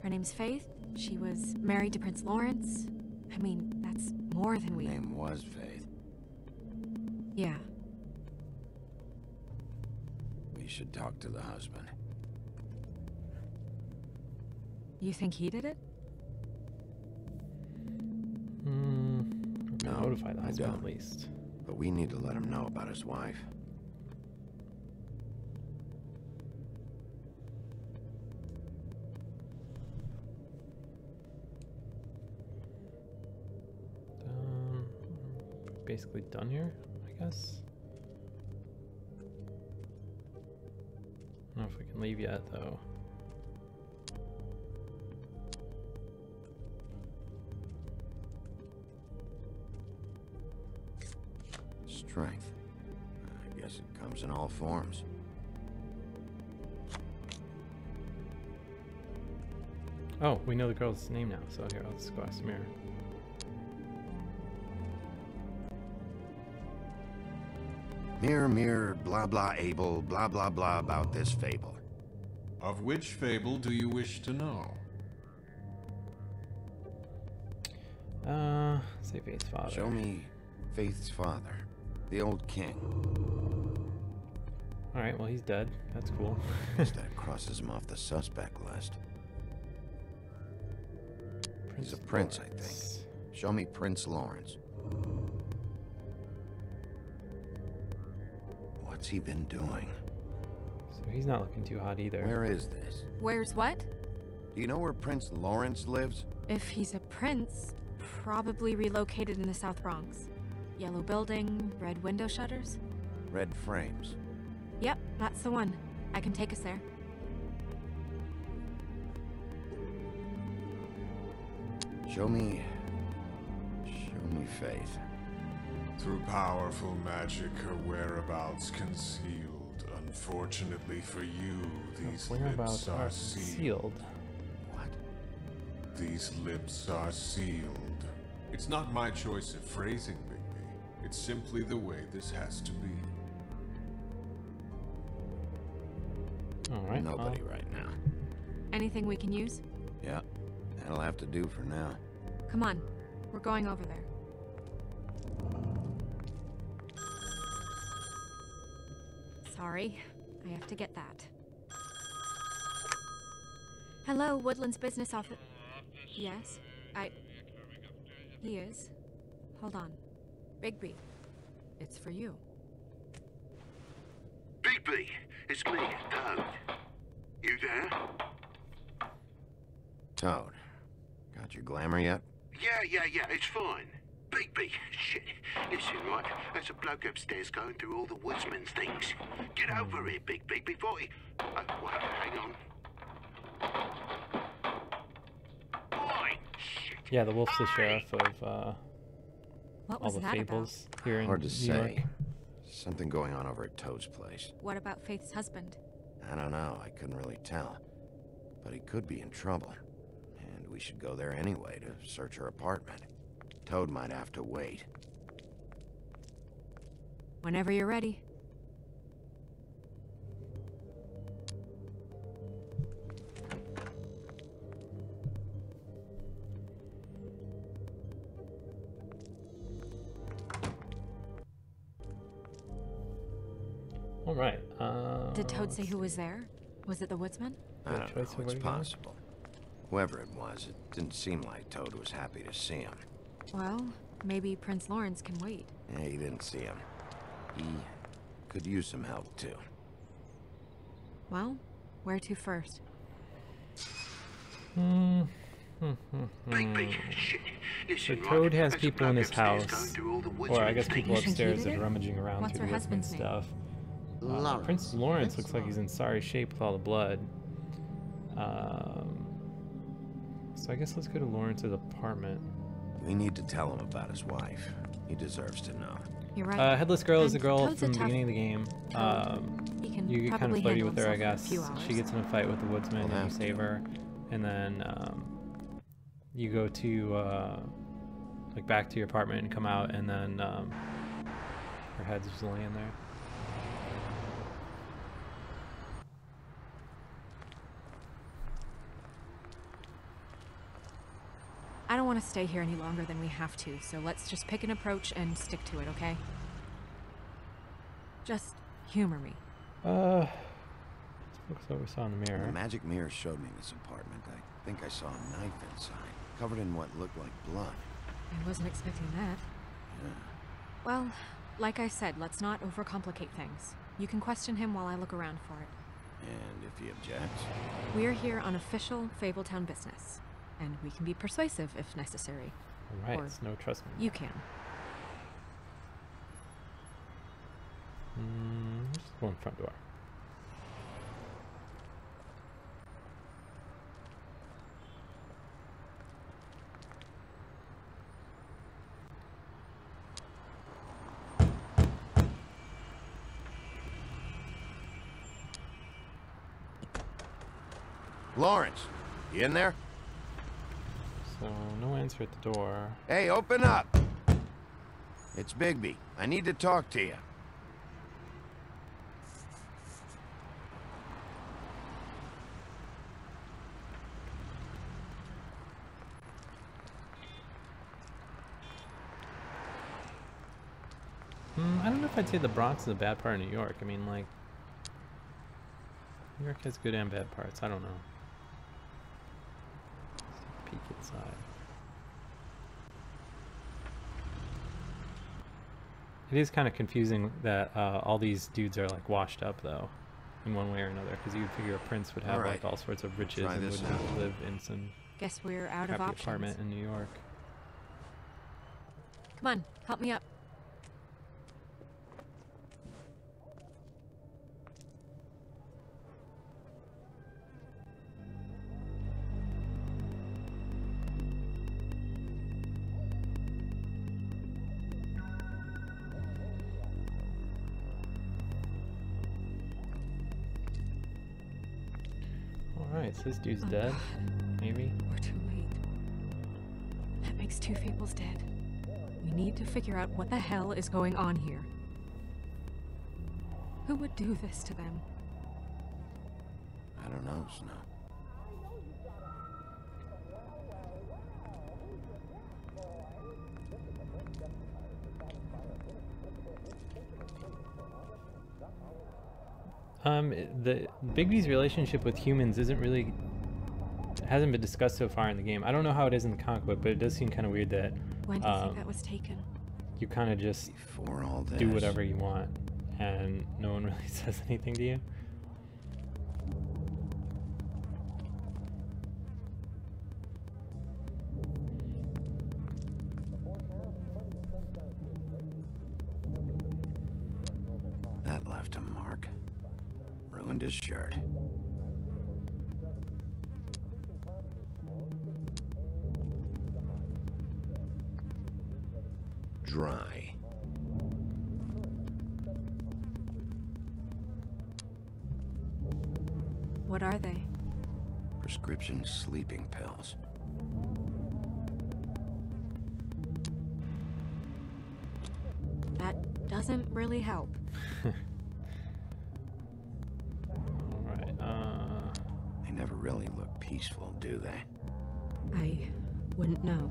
Her name's Faith. She was married to Prince Lawrence. I mean, that's more than we... Her name was Faith. Yeah. We should talk to the husband. You think he did it? No, notify the I husband don't. at least. But we need to let him know about his wife. Basically done here, I guess. I don't know if we can leave yet, though. Strength. I guess it comes in all forms. Oh, we know the girl's name now, so here, let's go ask Samira. Mirror, mirror, blah blah able, blah blah blah about this fable. Of which fable do you wish to know? Say Faith's father. Show me Faith's father, the old king. Alright, well he's dead. That's cool. That crosses him off the suspect list. He's a prince, I think. Show me Prince Lawrence. What's he been doing? So he's not looking too hot either. Where is this? Where's what? Do you know where Prince Lawrence lives? If he's a prince, probably relocated in the South Bronx. Yellow building, red window shutters. Red frames. Yep, that's the one. I can take us there. Show me Faith. Through powerful magic, her whereabouts concealed, Unfortunately for you, these whereabouts lips are sealed. What? These lips are sealed. It's not my choice of phrasing, Bigby. It's simply the way this has to be. Alright. Nobody right now. Anything we can use? Yeah, that'll have to do for now. Come on, we're going over there. Sorry, I have to get that. Hello, Woodland's business office. Yes, He is. Hold on. Bigby, it's for you. Bigby, it's me, Toad. You there? Toad, got your glamour yet? Yeah, it's fine. Bigby, shit. Listen, right, there's a bloke upstairs going through all the Woodsman's things. Get over here, Bigby, before he... well, hang on. Boy, shit. Yeah, the wolf's the sheriff of What all was the that fables here in Hard to New say. York. Something going on over at Toad's place. What about Faith's husband? I don't know, I couldn't really tell. But he could be in trouble. And we should go there anyway to search her apartment. Toad might have to wait. Whenever you're ready. All right. Did Toad say who was there? Was it the Woodsman? I don't know, it's possible. Whoever it was, it didn't seem like Toad was happy to see him. Well, maybe Prince Lawrence can wait. Yeah, he didn't see him. He could use some help, too. Well, where to first? Bigby, shit. So Listen, Toad right, has there's a people in bloke his upstairs house, going through all the or I Woodsman's guess people things. upstairs that Included are it? rummaging around What's through her the Woodsman's husband's name? stuff. Prince Lawrence looks like he's in sorry shape with all the blood. So I guess let's go to Lawrence's apartment. We need to tell him about his wife. He deserves to know. You're right. Headless Girl is the And girl Toad's from a the tough beginning of the game. He can You get kind probably of flirty handle with her, I himself in a guess. few hours. She gets in a fight with the Woodsman We'll and you have save to. her. And then you go to like back to your apartment and come out, and then her head's just laying there. I don't want to stay here any longer than we have to, so let's just pick an approach and stick to it, okay? Just humor me. Let's focus on what we saw in the The mirror. magic mirror showed me this apartment. I think I saw a knife inside, covered in what looked like blood. I wasn't expecting that. Yeah. Well, like I said, let's not overcomplicate things. You can question him while I look around for it. And if he objects? We're here on official Fabletown business, and we can be persuasive if necessary. Alright, Or it's no trust me. you can. Just one front door. Lawrence, you in there? So, no answer at the door. Hey, open up! It's Bigby. I need to talk to you. I don't know if I'd say the Bronx is a bad part of New York. I mean, like, New York has good and bad parts. I don't know. Let's peek inside. It is kind of confusing that all these dudes are like washed up though, in one way or another. Because you'd figure a prince would have like all sorts of riches and wouldn't have to live in some Guess we're out of crappy options. apartment in New York. Come on, help me up. nice. This dude's dead. God. Maybe. We're too late. That makes 2 Fables dead. We need to figure out what the hell is going on here. Who would do this to them? I don't know, Snow. The Bigby's relationship with humans hasn't been discussed so far in the game. I don't know how it is in the comic book, but it does seem kind of weird that When do you think that was taken? you kind of just Before all this, do whatever you want, and no one really says anything to you. That left a mark. Ruined his shirt. Dry. What are they? Prescription sleeping pills. That doesn't really help. Alright, They never really look peaceful, do they? I wouldn't know.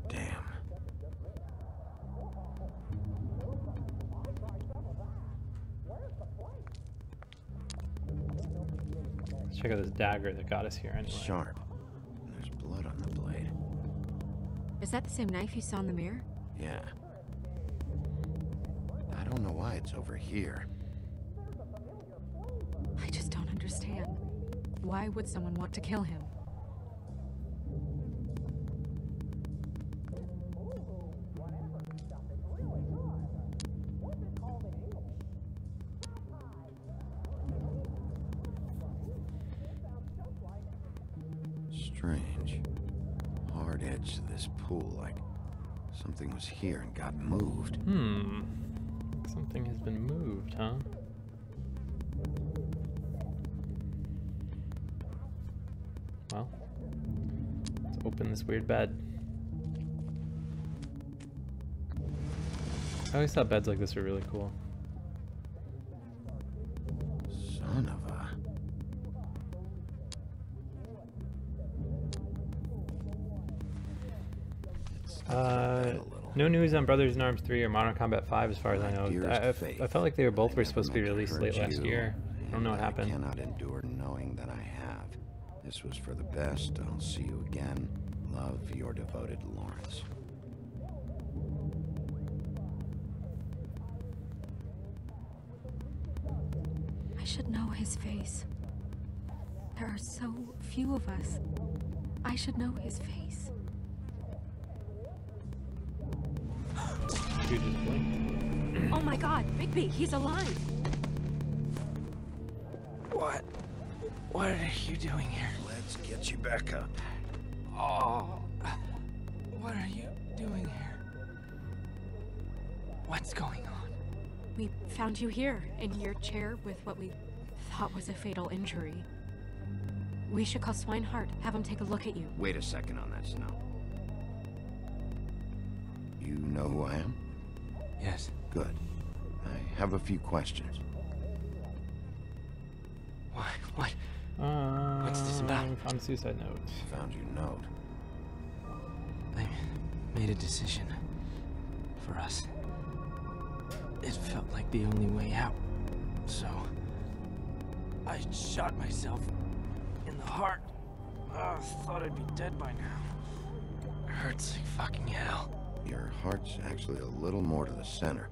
Damn. let's check out this dagger that got us here anyway. Sharp. There's blood on the blade. Is that the same knife you saw in the mirror? Yeah. I don't know why it's over here. I just don't understand. Why would someone want to kill him? Strange. Hard edge to this pool, like something was here and got moved. Something has been moved, huh? Well, let's open this weird bed. I always thought beds like this were really cool. Son of a... No news on Brothers in Arms 3 or Modern Combat 5 as far as I know. I felt like they both were supposed to be released late last year. I don't know what happened. I cannot endure knowing that I have. This was for the best. I'll see you again. Love, your devoted Lawrence. I should know his face. There are so few of us. I should know his face. Dude just blinked. Oh my god, Bigby, he's alive! What are you doing here? Let's get you back up. Oh, what are you doing here? What's going on? We found you here, in your chair with what we thought was a fatal injury. We should call Swinehart, have him take a look at you. Wait a second on that, Snow. You know who I am? Yes. Good. I have a few questions. What? What's this about? Found a suicide note. Found your note. I made a decision. For us. It felt like the only way out. So... I shot myself in the heart. Thought I'd be dead by now. Hurts like fucking hell. Your heart's actually a little more to the center.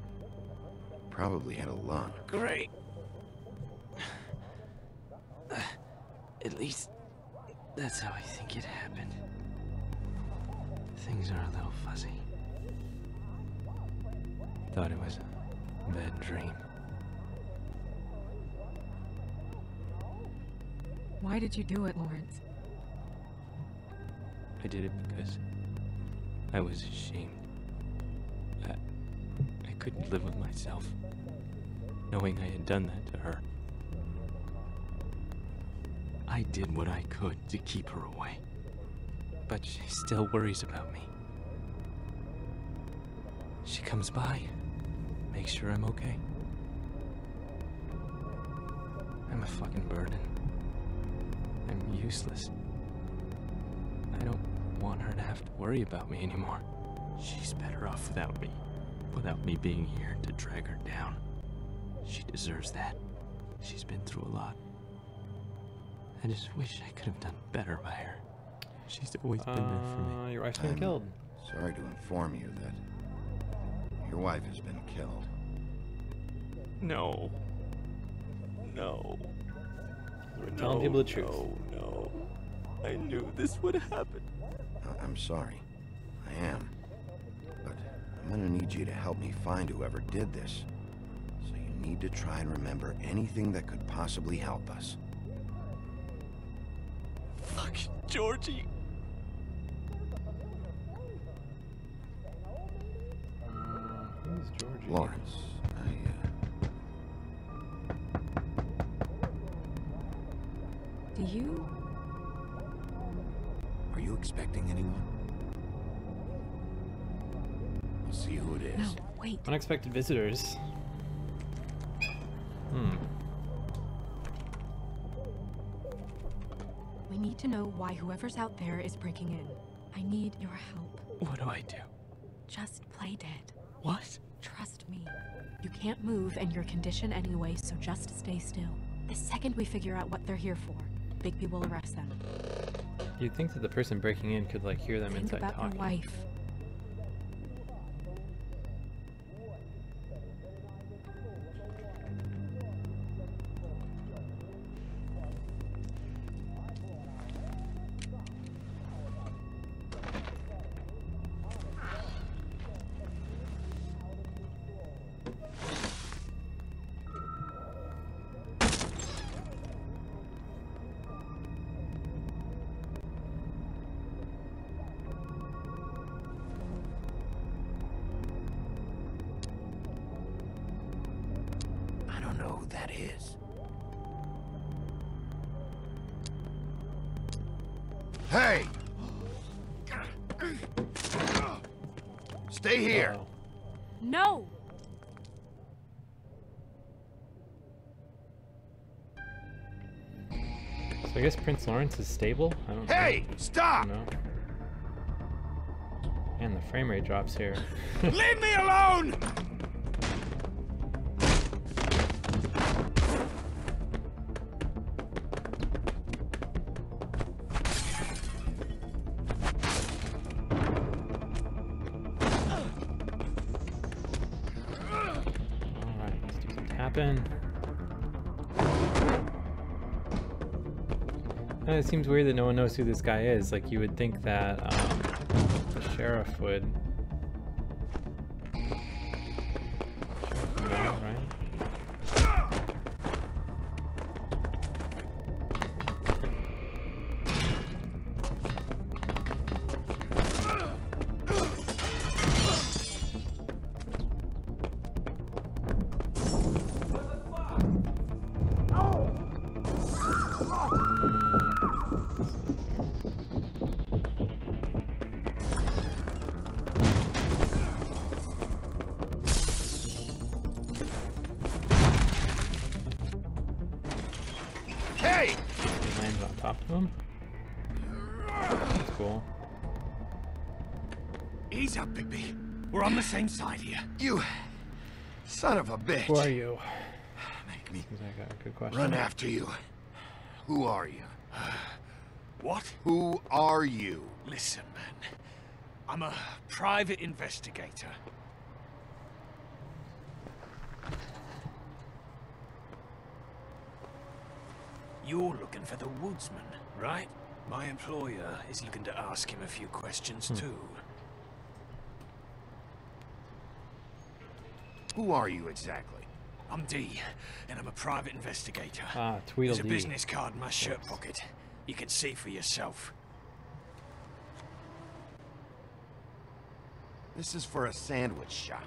Probably had a lung. Great. At least, that's how I think it happened. Things are a little fuzzy. Thought it was a bad dream. Why did you do it, Lawrence? I did it because I was ashamed. I couldn't live with myself. knowing I had done that to her. I did what I could to keep her away, but she still worries about me. She comes by, makes sure I'm okay. I'm a fucking burden. I'm useless. I don't want her to have to worry about me anymore. She's better off without me being here to drag her down. She deserves that. She's been through a lot. I just wish I could have done better by her. She's always been there for me. Your wife's been killed. Sorry to inform you that your wife has been killed. No. No. We're telling people the truth. No. I knew this would happen. I'm sorry. I am. But I'm gonna need you to help me find whoever did this. So you need to try and remember anything that could possibly help us. Fuck, Georgie. Who's Georgie? Lawrence, Do you? Are you expecting anyone? We'll see who it is. No, wait. Unexpected visitors. We need to know why whoever's out there is breaking in. I need your help. What do I do? Just play dead. What? Trust me. You can't move in your condition anyway, so just stay still. The second we figure out what they're here for, Bigby will arrest them. You'd think that the person breaking in could, like, hear them Think inside about talking. your wife. I don't know who that is. Hey! Stay here! Uh-oh. No! So I guess Prince Lawrence is stable? I don't Hey! know. Stop! I don't know. And the frame rate drops here. Leave me alone! Alright, let's do some tapping. It seems weird that no one knows who this guy is. Like, you would think that the sheriff would know, right? Hey! He lands on top of him. That's cool. Ease up, Bigby. We're on the same side here. You son of a bitch. Who are you? Make me Seems like a good question. run after you. Who are you? What? Who are you? Listen, man. I'm a private investigator. You're looking for the Woodsman, right? My employer is looking to ask him a few questions, too. Who are you exactly? I'm D, and I'm a private investigator. Ah, Tweedledee. There's a business card in my shirt pocket. You can see for yourself. This is for a sandwich shop.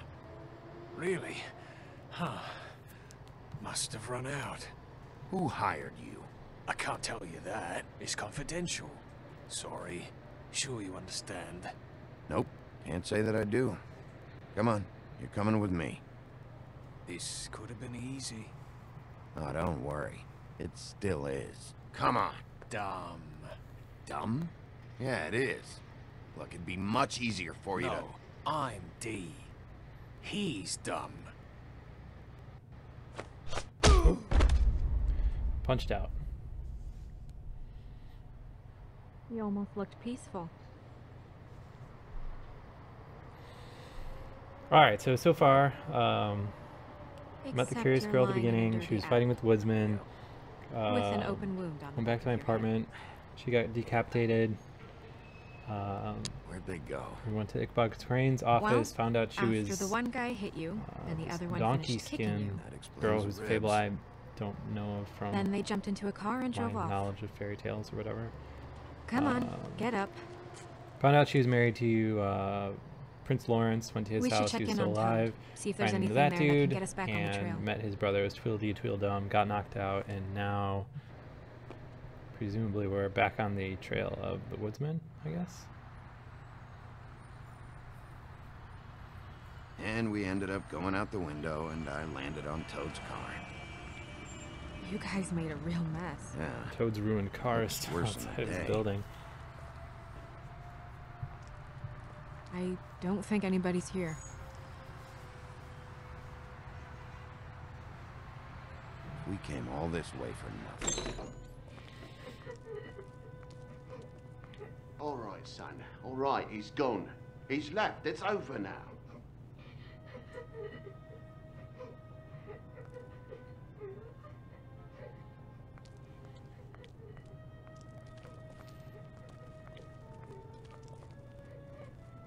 Really? Huh. Must have run out. Who hired you? I can't tell you that. It's confidential. Sorry. Sure you understand. Nope, can't say that I do. Come on, you're coming with me. This could have been easy. Oh, don't worry. It still is. Come on. Dumb. Dumb? Yeah, it is. Look, it'd be much easier for you to... No, I'm D. He's dumb. Punched out. You almost looked peaceful. Alright, so far, met the Except curious you're girl at the lying in a beginning. dirty She was fighting with Woodsman. with an open wound on the Went back to my back of your head. apartment. She got decapitated. Where'd they go? We went to Iqbal Crane's office, Well, found out she was after the one guy hit you, and the this other one donkey finished kicking skin you. That explains girl the whose ribs. fable I don't know of from Then they jumped into a car and my drove off. knowledge of fairy tales or whatever. Come on, get up. Found out she was married to Prince Lawrence. Went to his We should house. check He was in still on Toad, alive. see if there's Ran into anything that there that can dude get us back on the trail. and met his brother. Was Tweedledee Tweedledum. Got knocked out, and now presumably we're back on the trail of the Woodsman, I guess. And we ended up going out the window, and I landed on Toad's car. You guys made a real mess. Yeah. Toad's ruined car is still worse than outside of his day. building. I don't think anybody's here. We came all this way for nothing. All right, son. All right, he's gone. He's left. It's over now.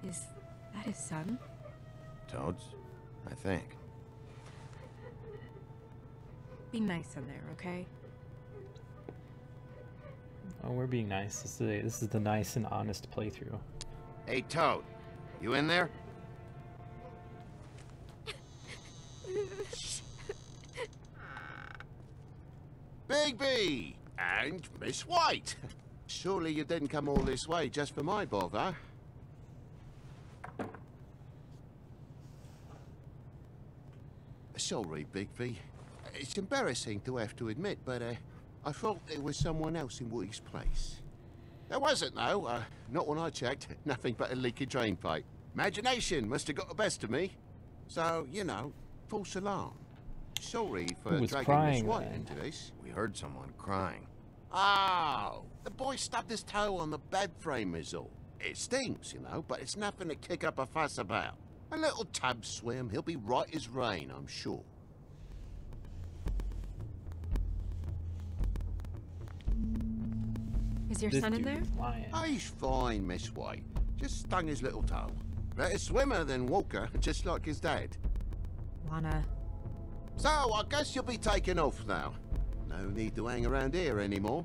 Is that his son? Toad's? I think. Be nice in there, okay? Oh, we're being nice. This is the nice and honest playthrough. Hey, Toad. You in there? Bigby! And Miss White! Surely you didn't come all this way just for my bother? Sorry, Bigby. It's embarrassing to have to admit, but I thought there was someone else in Woody's place. There wasn't, though. Not when I checked. Nothing but a leaky drain pipe. Imagination must have got the best of me. So, you know, false alarm. Sorry for Who was dragging crying Miss White then? into this. We heard someone crying. Oh, the boy stubbed his toe on the bed frame is all. It stings, you know, but it's nothing to kick up a fuss about. A little tub swim, he'll be right as rain, I'm sure. Is your This son in dude there? is lying. Oh, he's fine, Miss White. Just stung his little toe. Better swimmer than walker, just like his dad. Wanna... So, I guess you'll be taking off now. No need to hang around here anymore.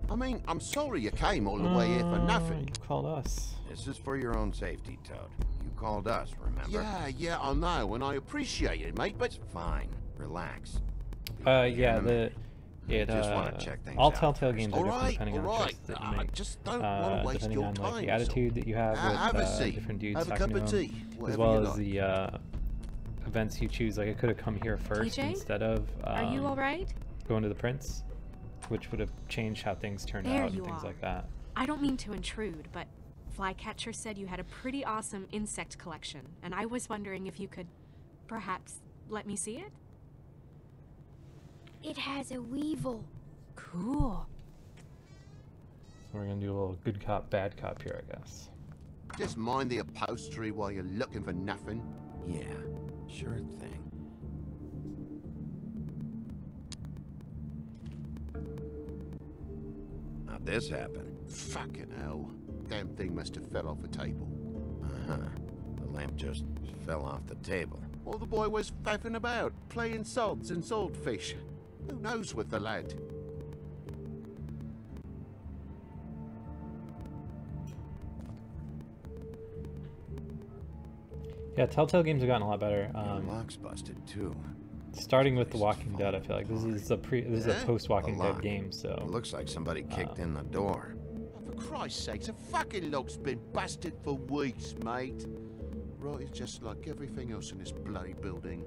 I mean, I'm sorry you came all the way here for nothing. You called us. This is for your own safety, Toad. You called us, remember? Yeah, I know, and I appreciate it, mate, but... Fine. Relax. Yeah, Just wanna check things all out Telltale first. games are different depending on the all choices right. that you I make. just don't want to waste Depending your on time. like the attitude that you have have a with seat. different dudes Have a talking cup of to them, tea, as whatever well you as like. the events you choose. Like I could have come here first TJ? instead of Are you alright? going to the Prince, which would have changed how things turned There out you and things are. like that. I don't mean to intrude, but Flycatcher said you had a pretty awesome insect collection, and I was wondering if you could perhaps let me see it? It has a weevil. Cool. So we're gonna do a little good cop, bad cop here, I guess. Just mind the upholstery while you're looking for nothing. Yeah, sure thing. How'd this happen? Fucking hell. Damn thing must have fell off a table. Uh-huh. The lamp just fell off the table. Well, the boy was faffing about, playing sods and swordfish. Who knows with the lad? Yeah, Telltale games have gotten a lot better. The lock's busted, too. starting with The Walking Dead, I feel like this is a post Walking Dead game, so it looks like somebody kicked in the door. Oh, for Christ's sake, the fucking lock's been busted for weeks, mate. Right, it's just like everything else in this bloody building.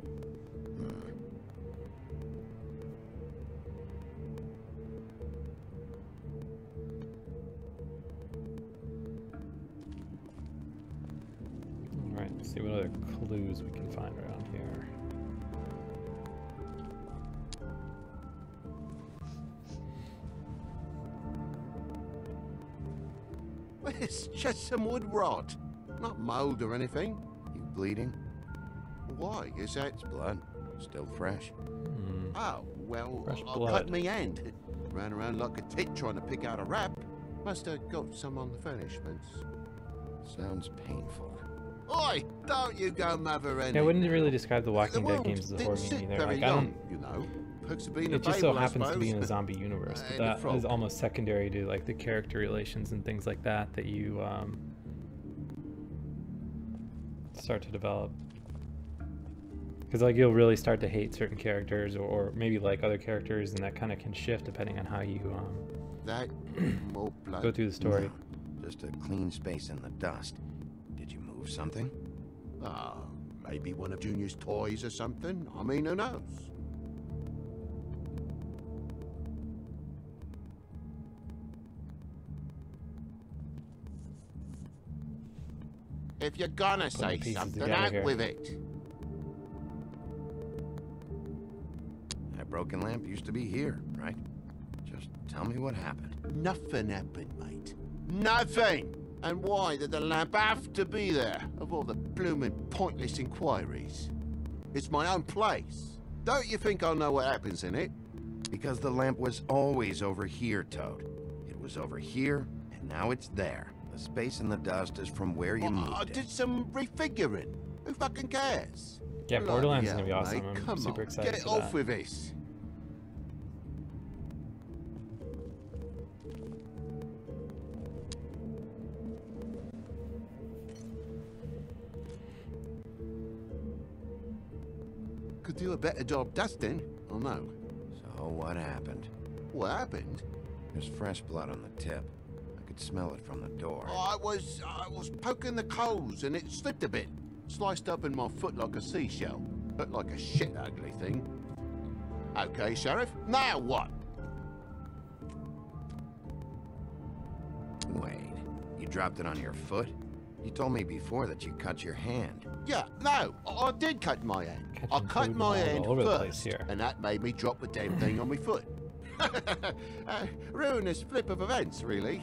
Alright, let's see what other clues we can find around here. It's just some wood rot. Not mold or anything. You bleeding? Why? Is that... It's blood. Still fresh. Oh, well, Fresh I blood. cut me hand. Ran around like a tit trying to pick out a wrap. Must have got some on the furnishments. Sounds painful. Oi! Don't you go mother any. Yeah, I wouldn't really describe The Walking Dead games as a horror game either. Like, I don't... You know, perks of being It a just so Fable, I happens to be in a suppose. zombie universe, but And a that frog. is almost secondary to like the character relations and things like that that you start to develop. Because like you'll really start to hate certain characters, or maybe like other characters, and that kind of can shift depending on how you That more blood. go through the story. No, just a clean space in the dust. Did you move something? Maybe one of Junior's toys or something. I mean, who knows? If you're gonna the say pieces something, together out here. with it. That broken lamp used to be here, right? Just tell me what happened. Nothing happened, mate. Nothing! And why did the lamp have to be there, of all the blooming pointless inquiries? It's my own place. Don't you think I'll know what happens in it? Because the lamp was always over here, Toad. It was over here, and now it's there. The space in the dust is from where you moved I it. did some refiguring. Who fucking cares? Yeah, Bloody Borderlands is hell, gonna be awesome. mate. I'm Come super on, excited get for off that. with this. Could do a better job dusting, I know. So what happened? What happened? There's fresh blood on the tip. I could smell it from the door. I was poking the coals and it slipped a bit. Sliced up in my foot like a seashell. Looked like a shit ugly thing. Okay, Sheriff, now what? Wait, you dropped it on your foot? You told me before that you cut your hand. Yeah, no, I did cut my hand. I Catching cut food my all hand over the place first, here. and that made me drop the damn thing on my foot. Ruinous flip of events, really.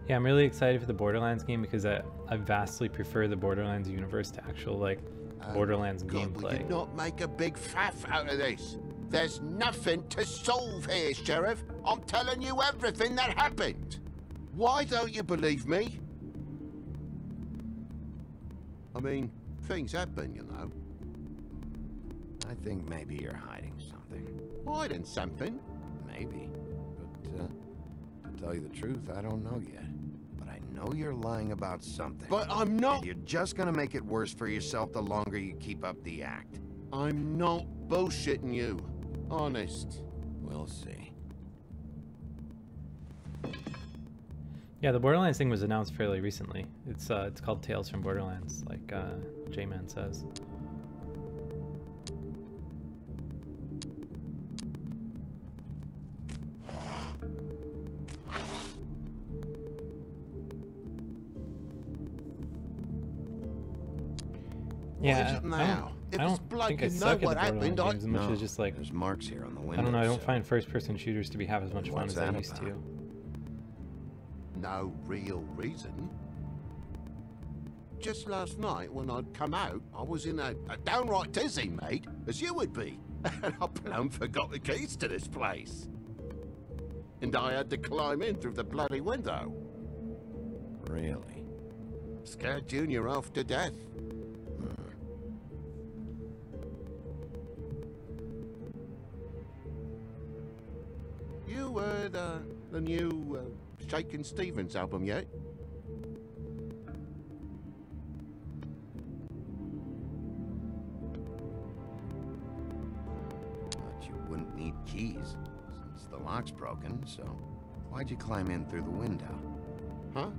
Yeah, I'm really excited for the Borderlands game because I vastly prefer the Borderlands universe to actual like Borderlands God, we gameplay. did not make a big faff out of this. There's nothing to solve here, Sheriff. I'm telling you everything that happened. Why don't you believe me? I mean, things happen, you know. I think maybe you're hiding something. Hiding something? Maybe. But, to tell you the truth, I don't know yet. But I know you're lying about something. But I'm not. And you're just gonna make it worse for yourself the longer you keep up the act. I'm not bullshitting you. Honest. We'll see. Yeah, the Borderlands thing was announced fairly recently. It's called Tales from Borderlands, like J-Man says. Yeah, now? I don't think I suck at the Borderlands games as much as just like there's marks here on the window. I don't know. I don't find first-person shooters to be half as much fun What's as I that used about? to. No real reason. Just last night when I'd come out, I was in a downright dizzy, mate, as you would be. And I plumb forgot the keys to this place. And I had to climb in through the bloody window. Really? Scared Junior off to death. You heard the new Shakin' Stevens album yet? keys, since the lock's broken, so why'd you climb in through the window? Huh?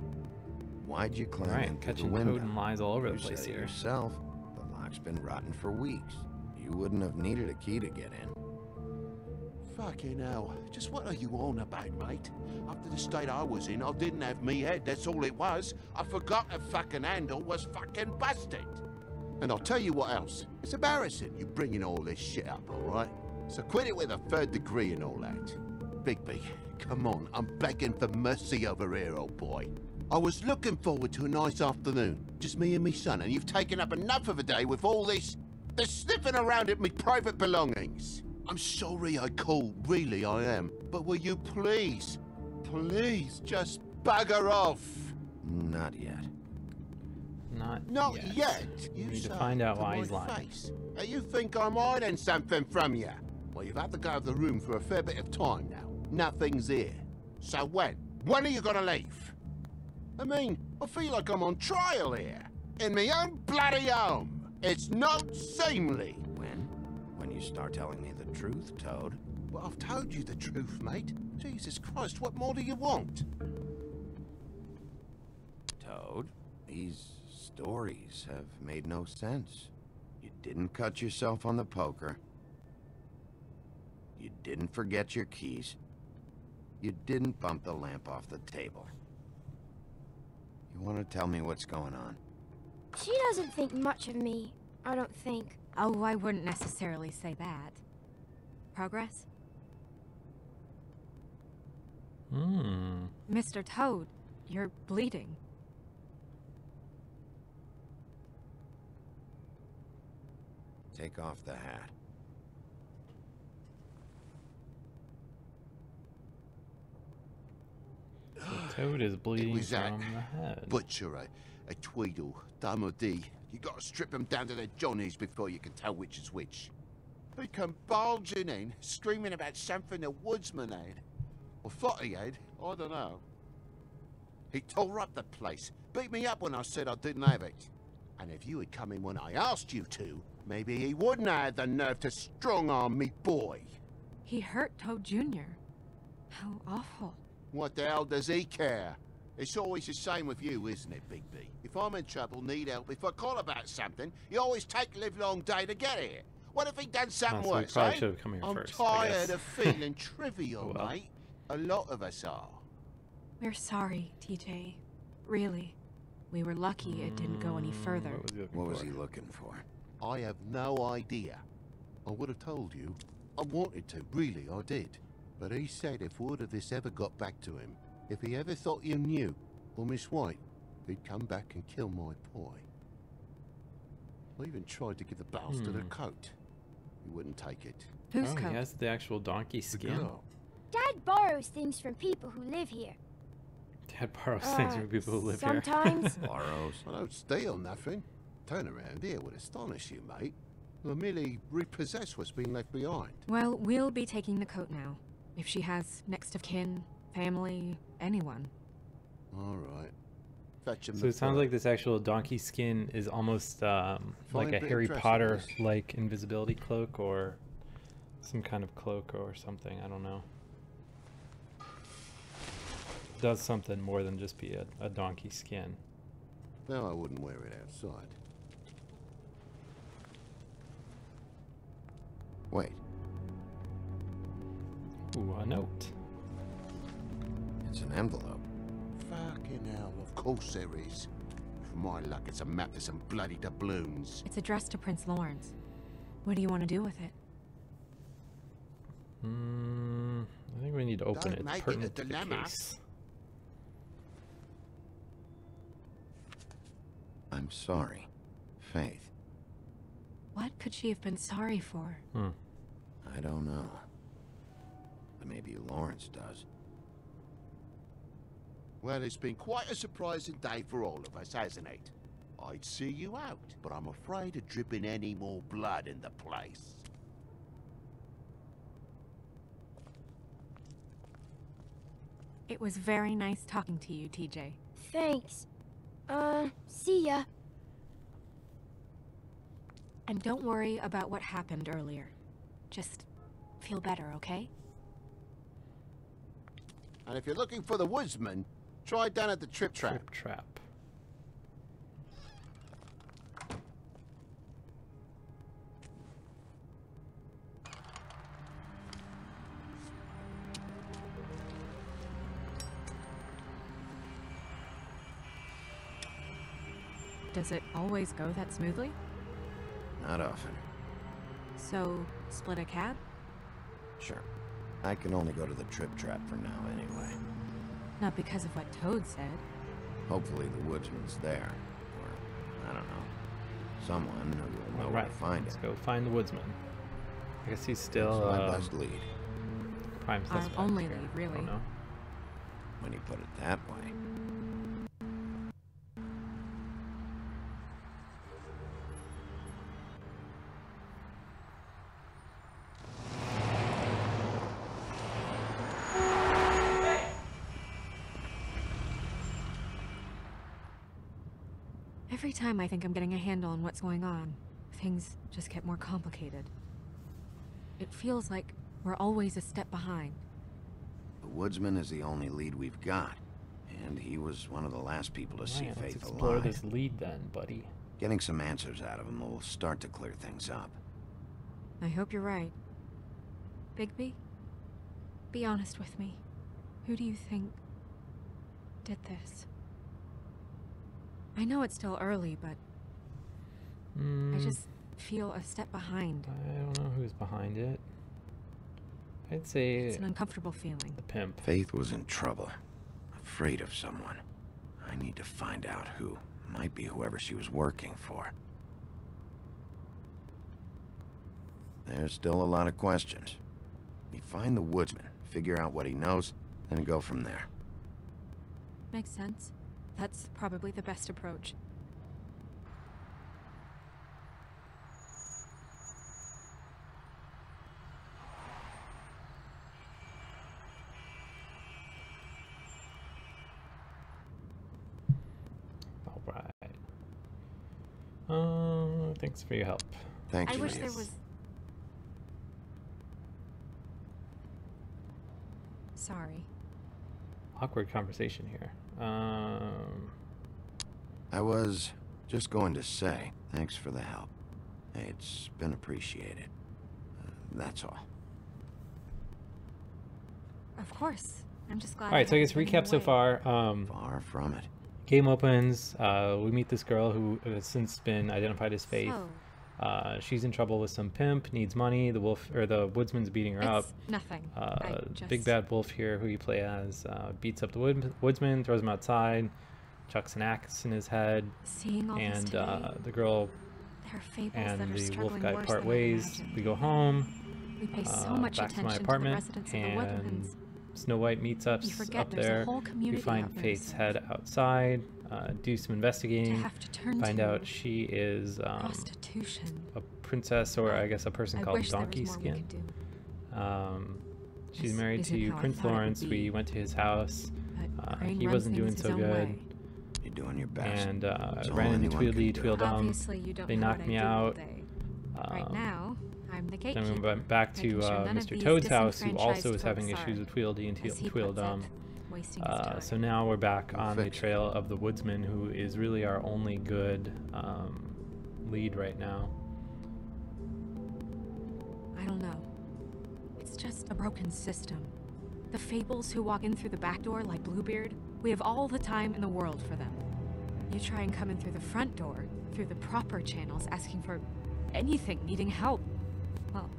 Why'd you climb in through the window? Catching lies all over the place said it here. yourself. The lock's been rotten for weeks. You wouldn't have needed a key to get in. Fucking hell. Just what are you on about, mate? After the state I was in, I didn't have me head, that's all it was. I forgot the fucking handle was fucking busted. And I'll tell you what else. It's embarrassing you bringing all this shit up, alright? So quit it with a 3rd degree and all that. Bigby, come on, I'm begging for mercy over here, old boy. I was looking forward to a nice afternoon, just me and me son, and you've taken up enough of a day with all this sniffing around at me private belongings. I'm sorry I called, really I am. But will you please just bugger off? Not yet. Not yet. You need to find out why he's lying. Hey, you think I'm hiding something from you? Well, you've had to go out of the room for a fair bit of time now. Nothing's here. So when? When are you gonna leave? I mean, I feel like I'm on trial here. In my own bloody home. It's not seemly. When you start telling me the truth, Toad. Well, I've told you the truth, mate. Jesus Christ, what more do you want? Toad, these stories have made no sense. You didn't cut yourself on the poker. You didn't forget your keys. You didn't bump the lamp off the table. You want to tell me what's going on? She doesn't think much of me, I don't think. Oh, I wouldn't necessarily say that. Progress? Mr. Toad, you're bleeding. Take off the hat. The Toad is bleeding from the head. Butcher, a Tweedle, Dum or D. You gotta strip them down to their johnnies before you can tell which is which. He come bulging in, screaming about something the Woodsman had. Or thought he had, I don't know. He tore up the place, beat me up when I said I didn't have it. And if you had come in when I asked you to, maybe he wouldn't have had the nerve to strong-arm me boy. He hurt Toad Jr. How awful. What the hell does he care? It's always the same with you, isn't it, Bigby? If I'm in trouble, need help, if I call about something, you always take a livelong day to get here. What if he done something worse, so we probably eh? should have come here I'm first, tired of feeling trivial, well. mate. A lot of us are. We're sorry, TJ. Really. We were lucky it didn't go any further. What was he looking for? I have no idea. I would have told you. I wanted to, really, I did. But he said if word of this ever got back to him, if he ever thought you knew, or Miss White, he'd come back and kill my boy. I even tried to give the bastard a coat. He wouldn't take it. Whose coat? He has the actual donkey skin. Dad borrows things from people who live here. Dad borrows things from people who live sometimes. here. Borrows? I don't steal nothing. Turn around here would astonish you, mate. I merely repossess what's been left behind. Well, we'll be taking the coat now. If she has next of kin, family, anyone. All right. Fetch him. So it sounds like this actual donkey skin is almost like a bit Harry of dress Potter-like invisibility cloak or some kind of cloak or something. I don't know. Does something more than just be a donkey skin. No, I wouldn't wear it outside. Wait. Ooh, a note. It's an envelope. Fucking hell, of course there is. For my luck, it's a map to some bloody doubloons. It's addressed to Prince Lawrence. What do you want to do with it? I think we need to open Don't it. make It's it a pertinent to the dilemma. case. I'm sorry, Faith. What could she have been sorry for? I don't know. But maybe Lawrence does. Well, it's been quite a surprising day for all of us, hasn't it? I'd see you out, but I'm afraid of dripping any more blood in the place. It was very nice talking to you, TJ. Thanks. See ya. And don't worry about what happened earlier. Just feel better, okay? And if you're looking for the Woodsman, try down at the Trip Trap. Trip Trap. Does it always go that smoothly? Not often. So, split a cab? Sure. I can only go to the Trip Trap for now anyway. Not because of what Toad said. Hopefully the Woodsman's there. Or, I don't know. Someone who will know where to find Let's him. go find the Woodsman. I guess he's still That's my best lead. prime suspect. Our only here. lead, really. I don't know. When you put it that way. Every time I think I'm getting a handle on what's going on, things just get more complicated. It feels like we're always a step behind. The Woodsman is the only lead we've got. And he was one of the last people to see Let's Faith explore alive. this lead then, buddy. Getting some answers out of him will start to clear things up. I hope you're right. Bigby? Be honest with me. Who do you think did this? I know it's still early, but I just feel a step behind. I don't know who's behind it. I'd say It's an uncomfortable feeling. the pimp. Faith was in trouble. Afraid of someone. I need to find out who. Might be whoever she was working for. There's still a lot of questions. You find the Woodsman, figure out what he knows, then go from there. Makes sense. That's probably the best approach. Alright. Thanks for your help. Thanks, I wish there was... Sorry. Awkward conversation here. I was just going to say, thanks for the help. It's been appreciated. That's all. Of course. I'm just glad. Alright, so I guess recap so far. Far from it. Game opens. We meet this girl who has since been identified as Faith. She's in trouble with some pimp, needs money. The wolf or the Woodsman's beating her up. Nothing. Big bad wolf here, who you play as, beats up the Woodsman, throws him outside, chucks an axe in his head, and the girl and the wolf guy part ways. We go home. We pay so much back to attention my to the apartment, residents of the and Woodlands. Snow White meets us up there. We find Faith's head outside, do some investigating, find out she is a princess, or I guess a person called Donkey Skin. She's married to Prince Lawrence. We went to his house. He wasn't doing so good. You're doing your best. And ran into Tweedledum. They knocked me out. Right now, I'm the gatekeeper. Then we went back to Mr. Toad's house, who also was having issues with Tweedledee and Tweedledum. So now we're back on the trail of the Woodsman, who is really our only good lead right now. I don't know. It's just a broken system. The Fables who walk in through the back door like Bluebeard, we have all the time in the world for them. You try and come in through the front door, through the proper channels, asking for anything, needing help. Well,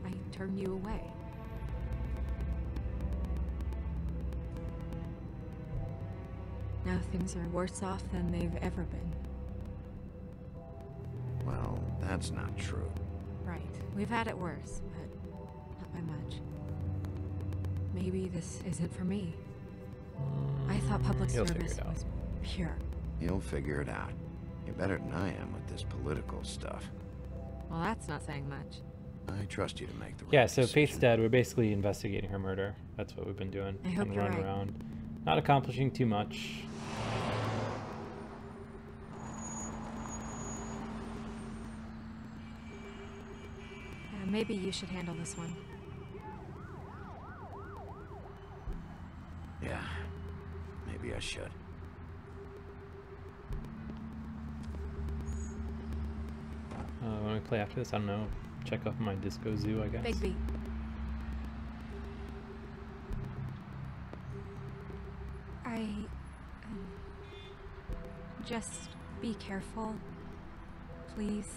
I turn you away. Now things are worse off than they've ever been. Well, that's not true. Right. We've had it worse, but not by much. Maybe this isn't for me. I thought public service was pure. You'll figure it out. You're better than I am with this political stuff. Well, that's not saying much. I trust you to make the right Yeah, so decision. Faith's dead. We're basically investigating her murder. That's what we've been doing. I hope and you're running right. around. Not accomplishing too much. Maybe you should handle this one. I should. When we play after this, I don't know. Check off my disco zoo, I guess. Bigby. Just be careful, please.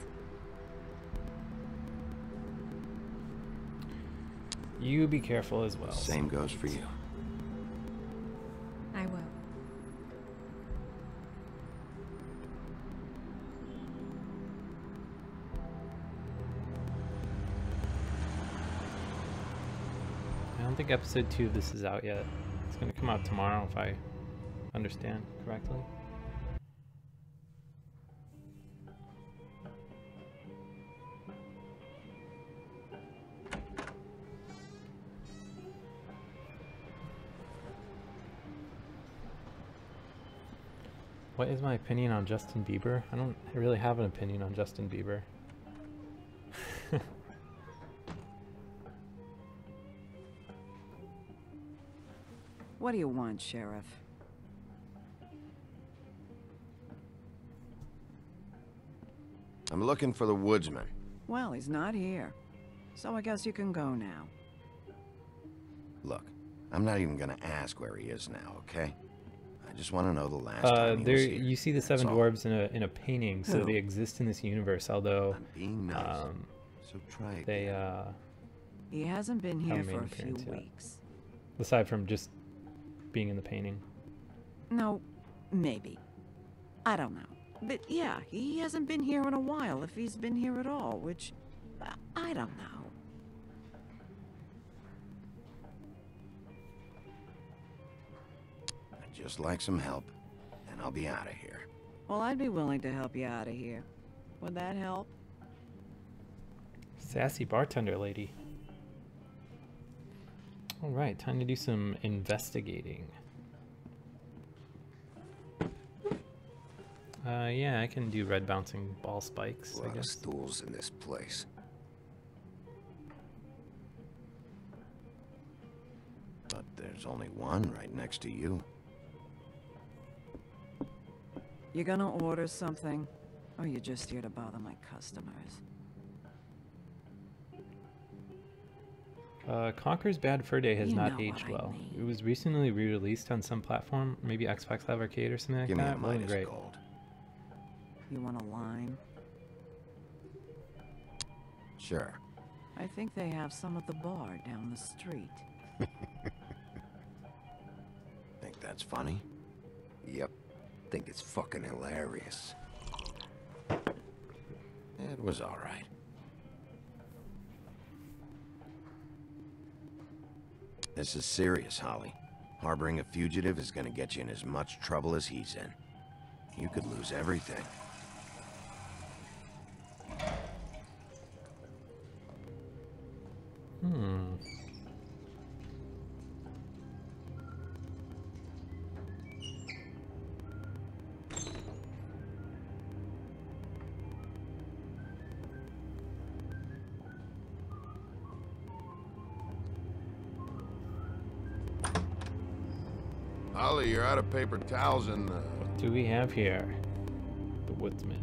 You be careful as well. Same goes for you. I will. I don't think episode 2 of this is out yet. It's going to come out tomorrow if I understand correctly. What is my opinion on Justin Bieber? I don't really have an opinion on Justin Bieber. What do you want, Sheriff? I'm looking for the Woodsman. Well, he's not here. So I guess you can go now. Look, I'm not even gonna ask where he is now, okay? I just want to know the last time he was here. You see the seven dwarves in a painting, so they exist in this universe, although I'm being nice. So try it. They He hasn't been here for a few yet. weeks. Aside from just being in the painting. No, maybe. I don't know. But yeah, he hasn't been here in a while, if he's been here at all, which I don't know. I'd just like some help, and I'll be out of here. Well, I'd be willing to help you out of here. Would that help? Sassy bartender lady. Alright, time to do some investigating. Yeah, I can do red bouncing ball spikes, A I lot of guess. stools in this place. But there's only one right next to you. You gonna order something? Or you just here to bother my customers? Conker's Bad Fur Day has You not know aged what I well. mean. It was recently re-released on some platform, maybe Xbox Live Arcade or something like Give me that. a Wasn't Midas great. Gold. You want a lime? Sure. I think they have some at the bar down the street. Think that's funny? Yep. Think it's fucking hilarious. It was all right. This is serious, Holly. Harboring a fugitive is gonna get you in as much trouble as he's in. You could lose everything. Holly, you're out of paper towels and What do we have here? The Woodsman.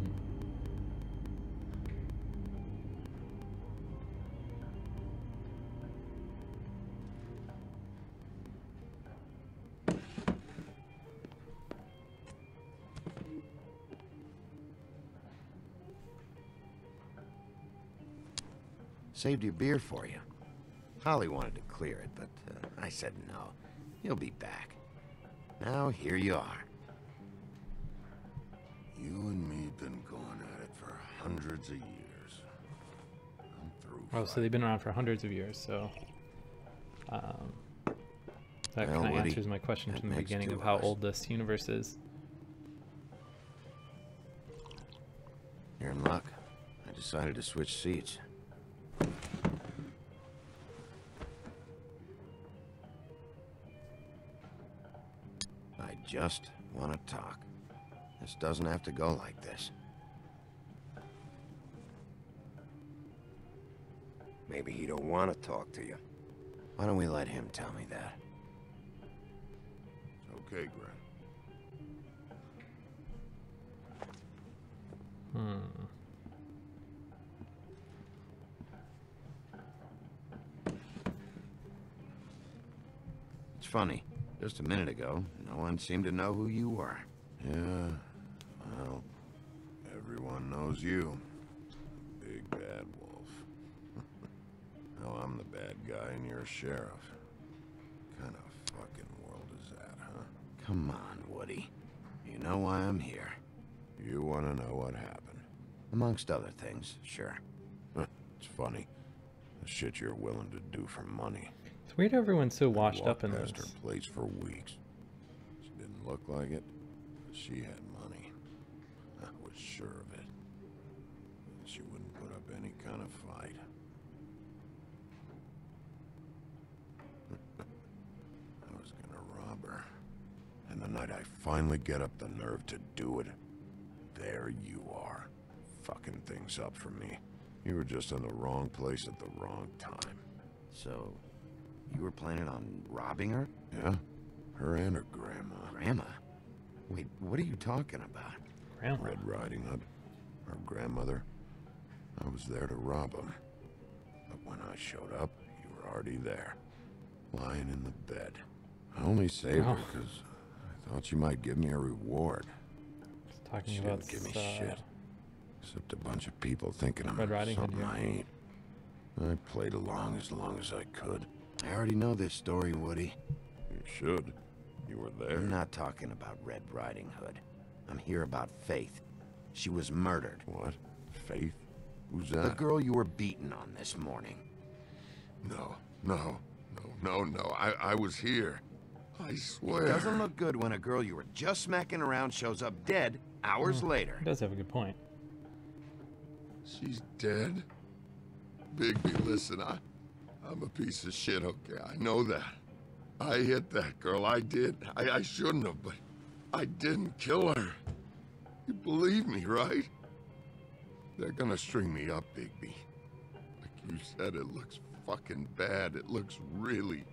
Saved your beer for you. Holly wanted to clear it, but I said no. He'll be back. Now here you are. you and me been going at it for hundreds of years. I'm through. Oh, so they've been around for hundreds of years, so... that Well, kind of Woody, answers my question that from the makes beginning two of of how us. old this universe is. You're in luck. I decided to switch seats. I just want to talk. This doesn't have to go like this. Maybe he don't want to talk to you. Why don't we let him tell me that? It's okay, Grant. funny. Just a minute ago, no one seemed to know who you were. Yeah, well, everyone knows you. Big bad wolf. Now I'm the bad guy and you're a sheriff. Kind of fucking world is that, huh? Come on, Woody. You know why I'm here. You want to know what happened? Amongst other things, sure. It's funny. The shit you're willing to do for money. It's weird everyone's so washed up in this. Walked past her place for weeks. She didn't look like it, but she had money. I was sure of it. She wouldn't put up any kind of fight. I was gonna rob her. And the night I finally get up the nerve to do it, there you are. Fucking things up for me. You were just in the wrong place at the wrong time. So, you were planning on robbing her? Yeah, her and her grandma. Grandma? Wait, what are you talking about? Grandma? Red Riding Hood. Her grandmother. I was there to rob them. But when I showed up, you were already there. Lying in the bed. I only saved her because I thought you might give me a reward. Talking she about didn't give me shit. Except a bunch of people thinking I'm Red Riding Hood, something yeah. I ain't. I played along as I could. I already know this story, Woody. You should. You were there. I'm not talking about Red Riding Hood. I'm here about Faith. She was murdered. What? Faith? Who's that? The girl you were beating on this morning. No. I was here. I swear. It doesn't look good when a girl you were just smacking around shows up dead hours later. He does have a good point. She's dead? Bigby, listen, I'm a piece of shit, okay? I know that. I hit that girl, I did. I shouldn't have, but I didn't kill her. You believe me, right? They're gonna string me up, Bigby. Like you said, it looks fucking bad. It looks really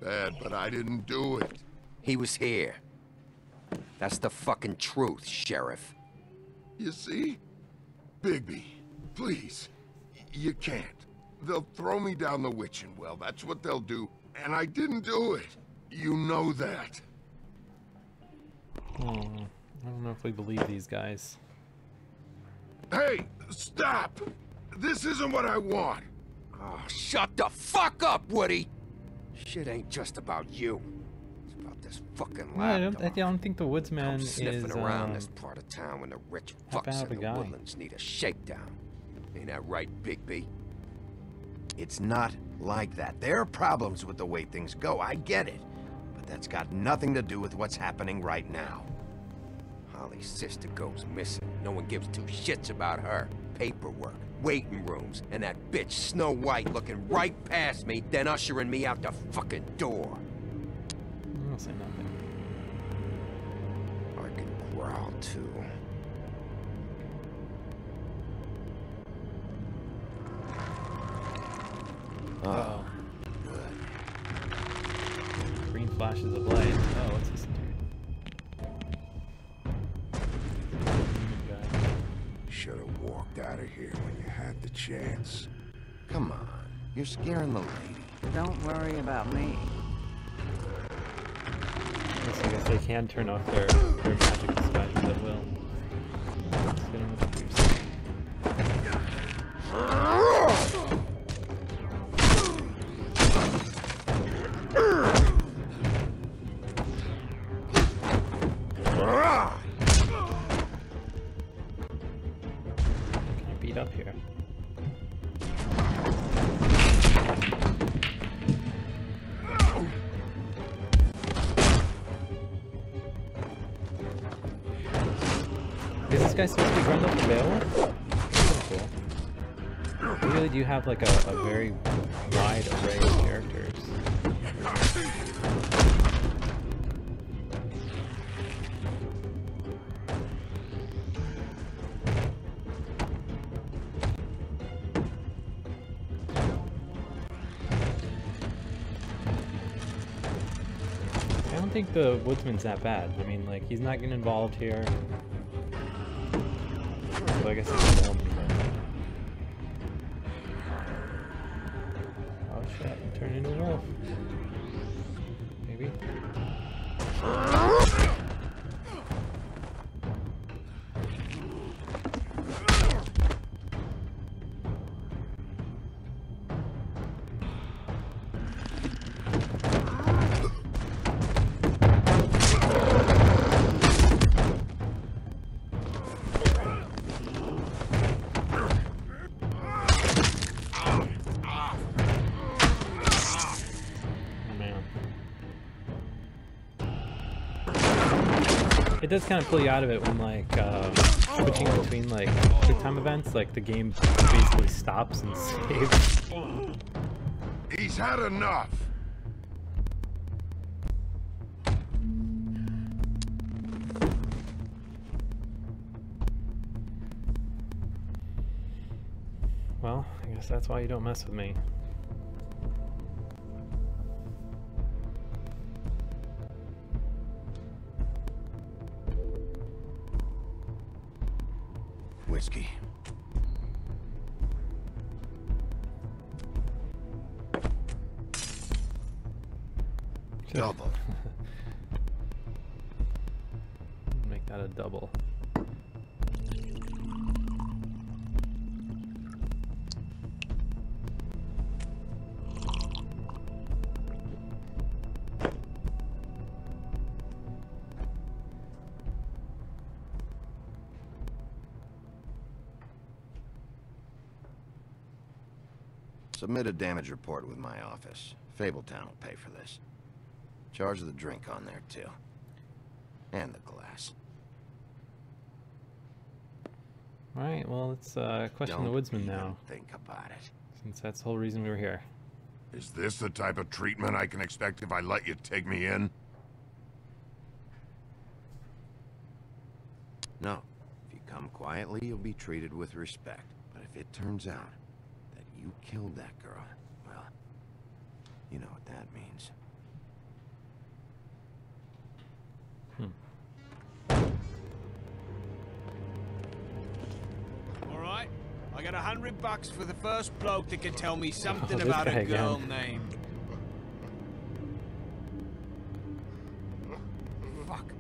bad, but I didn't do it. He was here. That's the fucking truth, Sheriff. You see? Bigby, please. You can't. They'll throw me down the witching well. That's what they'll do. And I didn't do it. You know that. Oh, I don't know if we believe these guys. Hey, stop! This isn't what I want. Oh, shut the fuck up, Woody! Shit ain't just about you. It's about this fucking lapdog. I don't think the Woodsman sniffing is around this part of town when the rich fucks in the woodlands need a shakedown. Ain't that right, Bigby? It's not like that. There are problems with the way things go, I get it. But that's got nothing to do with what's happening right now. Holly's sister goes missing. No one gives two shits about her. Paperwork, waiting rooms, and that bitch Snow White looking right past me, then ushering me out the fucking door. I'll say nothing. I can growl too. Oh. Green flashes of light. Oh, what's this dude? Should have walked out of here when you had the chance. Come on, you're scaring the lady. Don't worry about me. I guess they can turn off their magic disguises at will. Let's get in with the juice. Beat up here. Is this guy supposed to be Grundle from Beowulf? Cool. We really do have like a very wide array of characters. I don't think the Woodsman's that bad. I mean, like, he's not getting involved here. So I guess it's more. Oh shit, he turned into a wolf. Maybe. It does kind of pull you out of it when, like, switching between, like, quick time events, like, the game basically stops and saves. He's had enough! Well, I guess that's why you don't mess with me. Whiskey. Double. Make that a double. Submit a damage report with my office. Fabletown will pay for this. Charge the drink on there, too. And the glass. Alright, well, let's question the Woodsman now. Think about it. Since that's the whole reason we were here. Is this the type of treatment I can expect if I let you take me in? No. If you come quietly, you'll be treated with respect. But if it turns out that you killed that girl, well, you know what that means. Alright, I got $100 for the first bloke that can tell me something about a girl named... Fuck.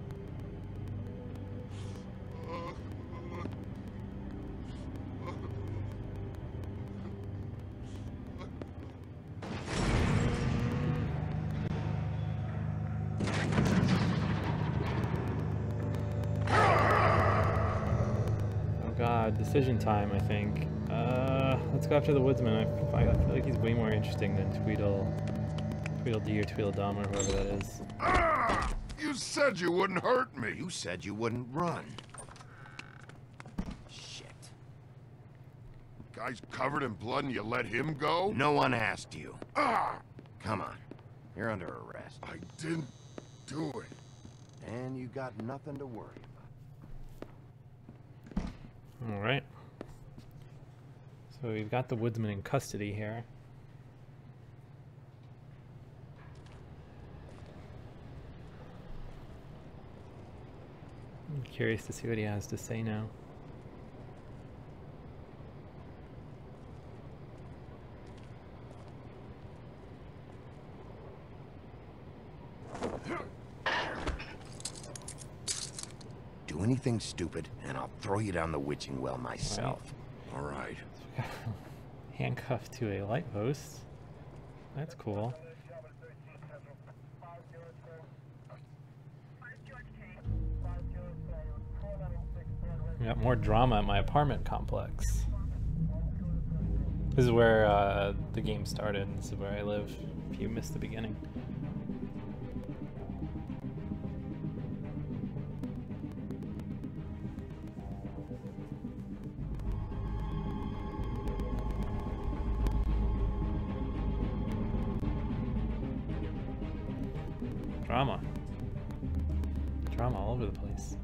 Decision time, I think. Let's go after the Woodsman. I feel like he's way more interesting than Tweedledee or Tweedledum or whoever that is. Ah! You said you wouldn't hurt me. You said you wouldn't run. Shit. Guy's covered in blood and you let him go? No one asked you. Ah! Come on. You're under arrest. I didn't do it. And you got nothing to worry about. Alright. So we've got the Woodsman in custody here. I'm curious to see what he has to say now. Do anything stupid, and I'll throw you down the witching well myself. All right. Handcuffed to a light post. That's cool. We got more drama at my apartment complex. This is where the game started. This is where I live, if you missed the beginning. Drama. Drama all over the place.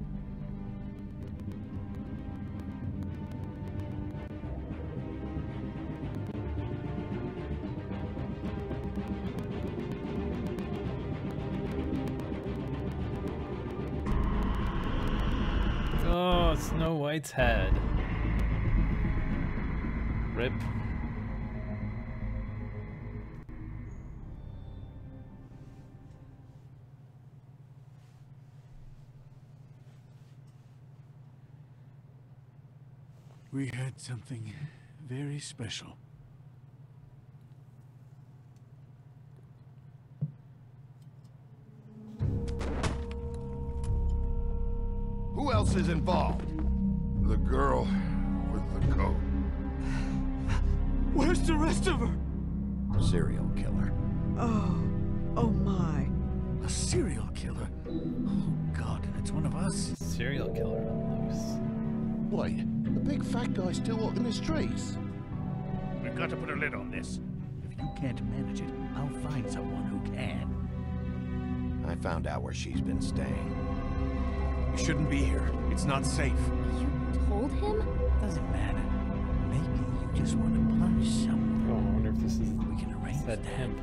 Oh, Snow White's head. Rip. We had something very special. Who else is involved? The girl with the coat. Where's the rest of her? Serial killer. Oh my. A serial killer? Oh God, it's one of us. Serial killer on the loose. Wait, the big fat guy's still walking the streets? We've got to put a lid on this. If you can't manage it, I'll find someone who can. I found out where she's been staying. You shouldn't be here. It's not safe. You told him? Doesn't matter. Maybe you just want to punish someone. Oh, I wonder if this is We can arrange that pimp.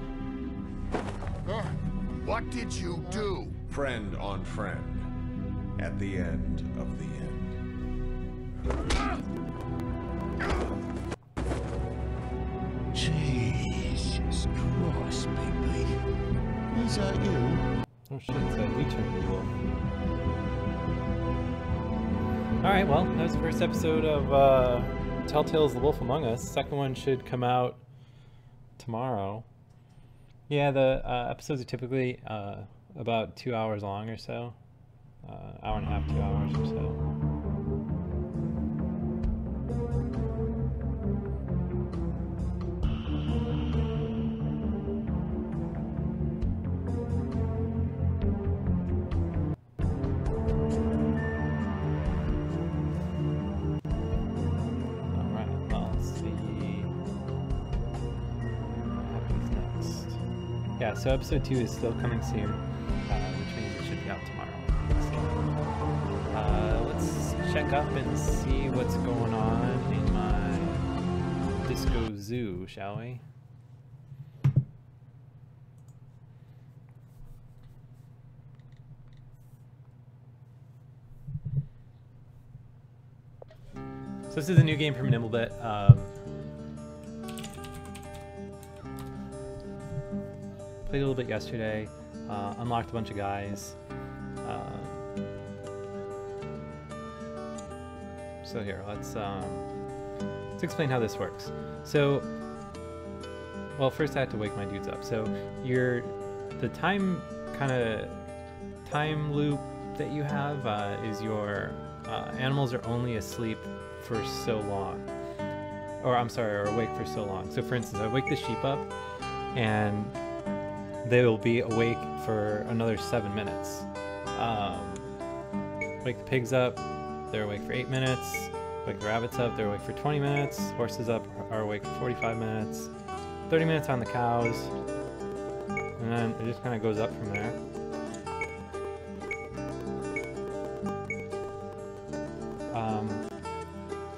What did you do? Friend on friend. At the end of the end. Jesus Christ, Bigby. Is that you? Oh shit, it's that U-turn evil. Alright, well, that was the first episode of Telltale's The Wolf Among Us. Second one should come out tomorrow. Yeah, the episodes are typically about 2 hours long or so. Hour and a half, 2 hours or so. Yeah, so episode 2 is still coming soon, which means it should be out tomorrow. So, let's check up and see what's going on in my disco zoo, shall we? So this is a new game from Nimblebit. Played a little bit yesterday, unlocked a bunch of guys. So here, let's explain how this works. So, well, first I have to wake my dudes up. So the time loop that you have is your animals are only asleep for so long, or I'm sorry, or awake for so long. So for instance, I wake the sheep up, and they will be awake for another 7 minutes. Wake the pigs up, they're awake for 8 minutes. Wake the rabbits up, they're awake for 20 minutes. Horses up are awake for 45 minutes. 30 minutes on the cows. And then it just kind of goes up from there.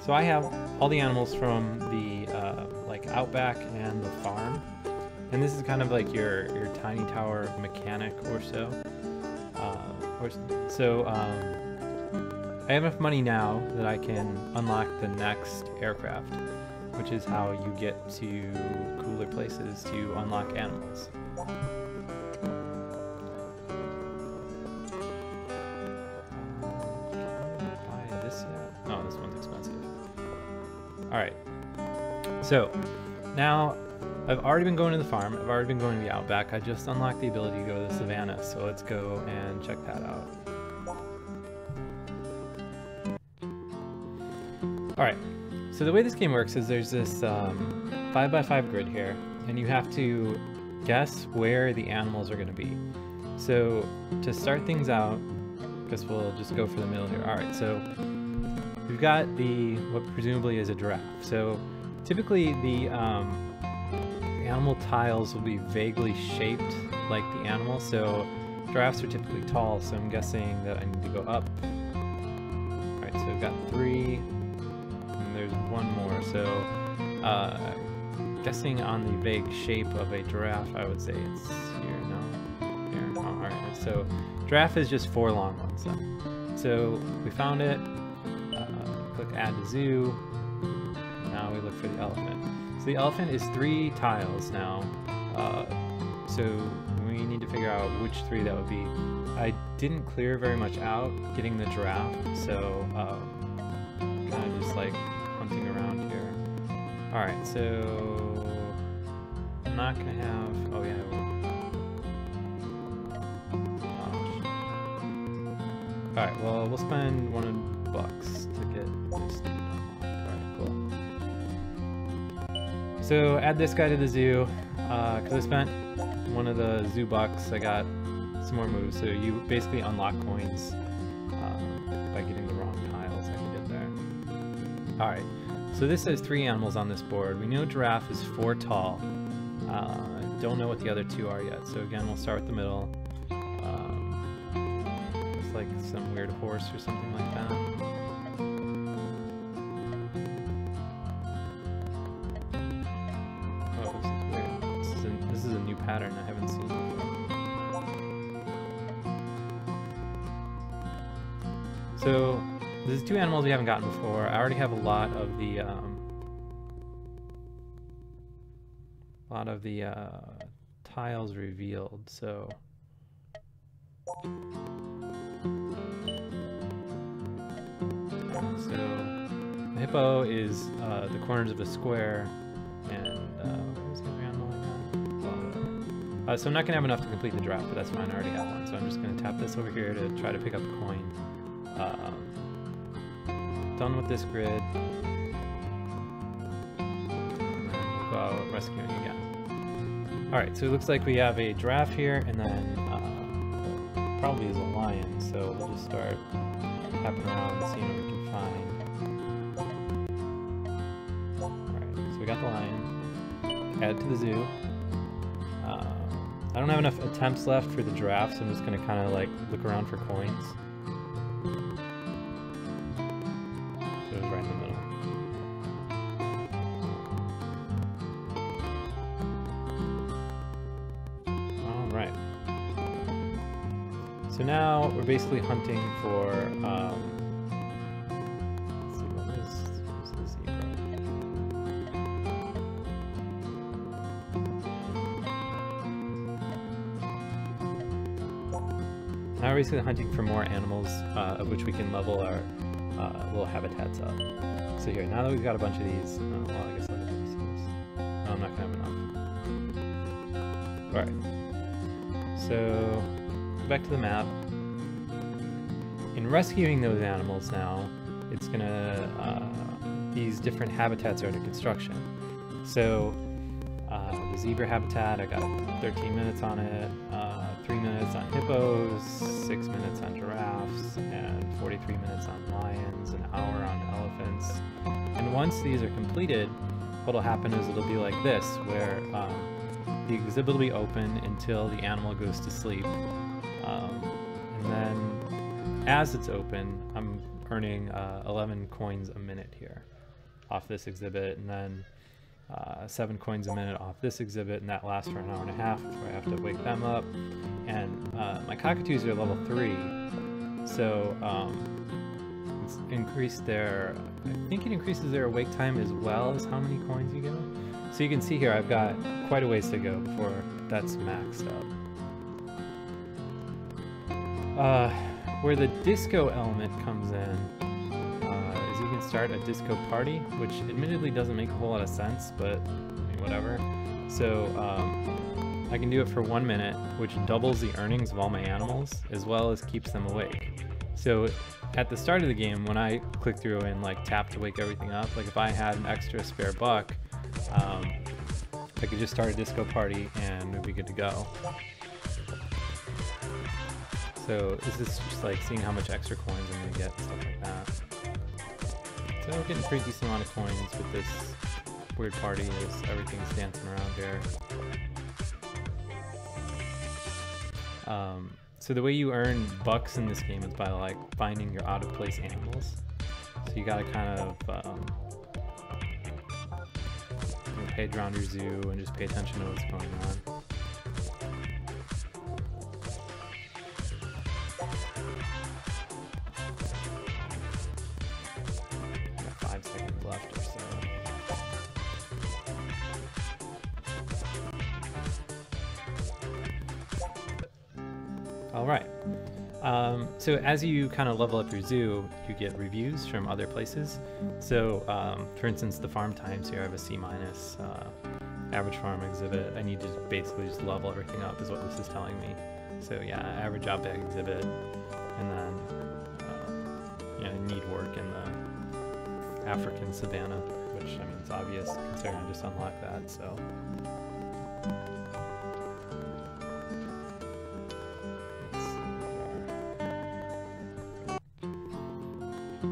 So I have all the animals from the like Outback and the farm. And this is kind of like your tiny tower mechanic or so. I have enough money now that I can unlock the next aircraft, which is how you get to cooler places to unlock animals. Buy this yet? No, this one's expensive. Alright. So, now I've already been going to the farm, I've already been going to the Outback, I just unlocked the ability to go to the Savannah, so let's go and check that out. Alright, so the way this game works is there's this 5x5 grid here, and you have to guess where the animals are going to be. So to start things out, I guess we'll just go for the middle here. Alright, so we've got what presumably is a giraffe. So typically the animal tiles will be vaguely shaped like the animal, so giraffes are typically tall, so I'm guessing that I need to go up. Alright, so we've got 3, and there's 1 more, so guessing on the vague shape of a giraffe, I would say it's here, no? Here, oh, alright, so giraffe is just 4 long ones then. So we found it, click add to zoo, now we look for the elephant. So the elephant is 3 tiles now, so we need to figure out which 3 that would be. I didn't clear very much out getting the giraffe, so kind of just like once Alright, so I'm not gonna have, oh yeah, I will. Alright, well, we'll spend $100 to get this dude unlocked. Alright, cool. So add this guy to the zoo, because I spent one of the zoo bucks. I got some more moves, so you basically unlock coins by getting the wrong tiles like you did there. Alright, so this has 3 animals on this board. We know giraffe is 4 tall. Don't know what the other 2 are yet, so again, we'll start with the middle. Looks like some weird horse or something like that. Oh, this is weird. This is a new pattern I haven't seen before. So, there's 2 animals we haven't gotten before. I already have a lot of the tiles revealed, so the hippo is the corners of a square, and where's the other animal I got? So I'm not gonna have enough to complete the draft, but that's fine. I already have one, so I'm just gonna tap this over here to try to pick up a coin. Done with this grid, and then we'll go out rescuing again. Alright, so it looks like we have a giraffe here, and then probably is a lion, so we'll just start tapping around and seeing what we can find. Alright, so we got the lion. Add to the zoo. I don't have enough attempts left for the giraffe, so I'm just going to kind of like look around for coins. So it's right in the middle. Alright. So now we're basically hunting for, let's see, what is the zebra? Now we're basically hunting for more animals of which we can level our little habitats up. So here, now that we've got a bunch of these, well, I guess I'll get these. No, I'm not gonna have enough. Alright. So, go back to the map. In rescuing those animals now, it's gonna, these different habitats are under construction. So, the zebra habitat, I got 13 minutes on it, 3 minutes on hippos, 6 minutes on giraffes, and 43 minutes on lions, an hour on elephants. And once these are completed, what'll happen is it'll be like this, where the exhibit will be open until the animal goes to sleep. And then as it's open, I'm earning 11 coins a minute here off this exhibit, and then 7 coins a minute off this exhibit, and that lasts for an hour and a half before I have to wake them up. And my cockatoos are level 3, so it's increased their, I think it increases their awake time as well as how many coins you get them. So you can see here I've got quite a ways to go before that's maxed up. Where the disco element comes in is you can start a disco party, which admittedly doesn't make a whole lot of sense, but I mean, whatever. So I can do it for 1 minute, which doubles the earnings of all my animals, as well as keeps them awake. So at the start of the game, when I click through and like tap to wake everything up, like if I had an extra spare buck, I could just start a disco party and we'd be good to go. So this is just like seeing how much extra coins I'm gonna get and stuff like that. So we're getting a pretty decent amount of coins with this weird party as everything's dancing around here. So the way you earn bucks in this game is by like finding your out of place animals. So you gotta kind of page around your zoo and just pay attention to what's going on. Got 5 seconds left or so. All right. So as you kind of level up your zoo, you get reviews from other places. So for instance, the farm times here, I have a C-. Average farm exhibit, I need to basically just level everything up is what this is telling me. So yeah, average outback exhibit, and then you know, need work in the African savanna, which I mean it's obvious considering I just unlocked that. So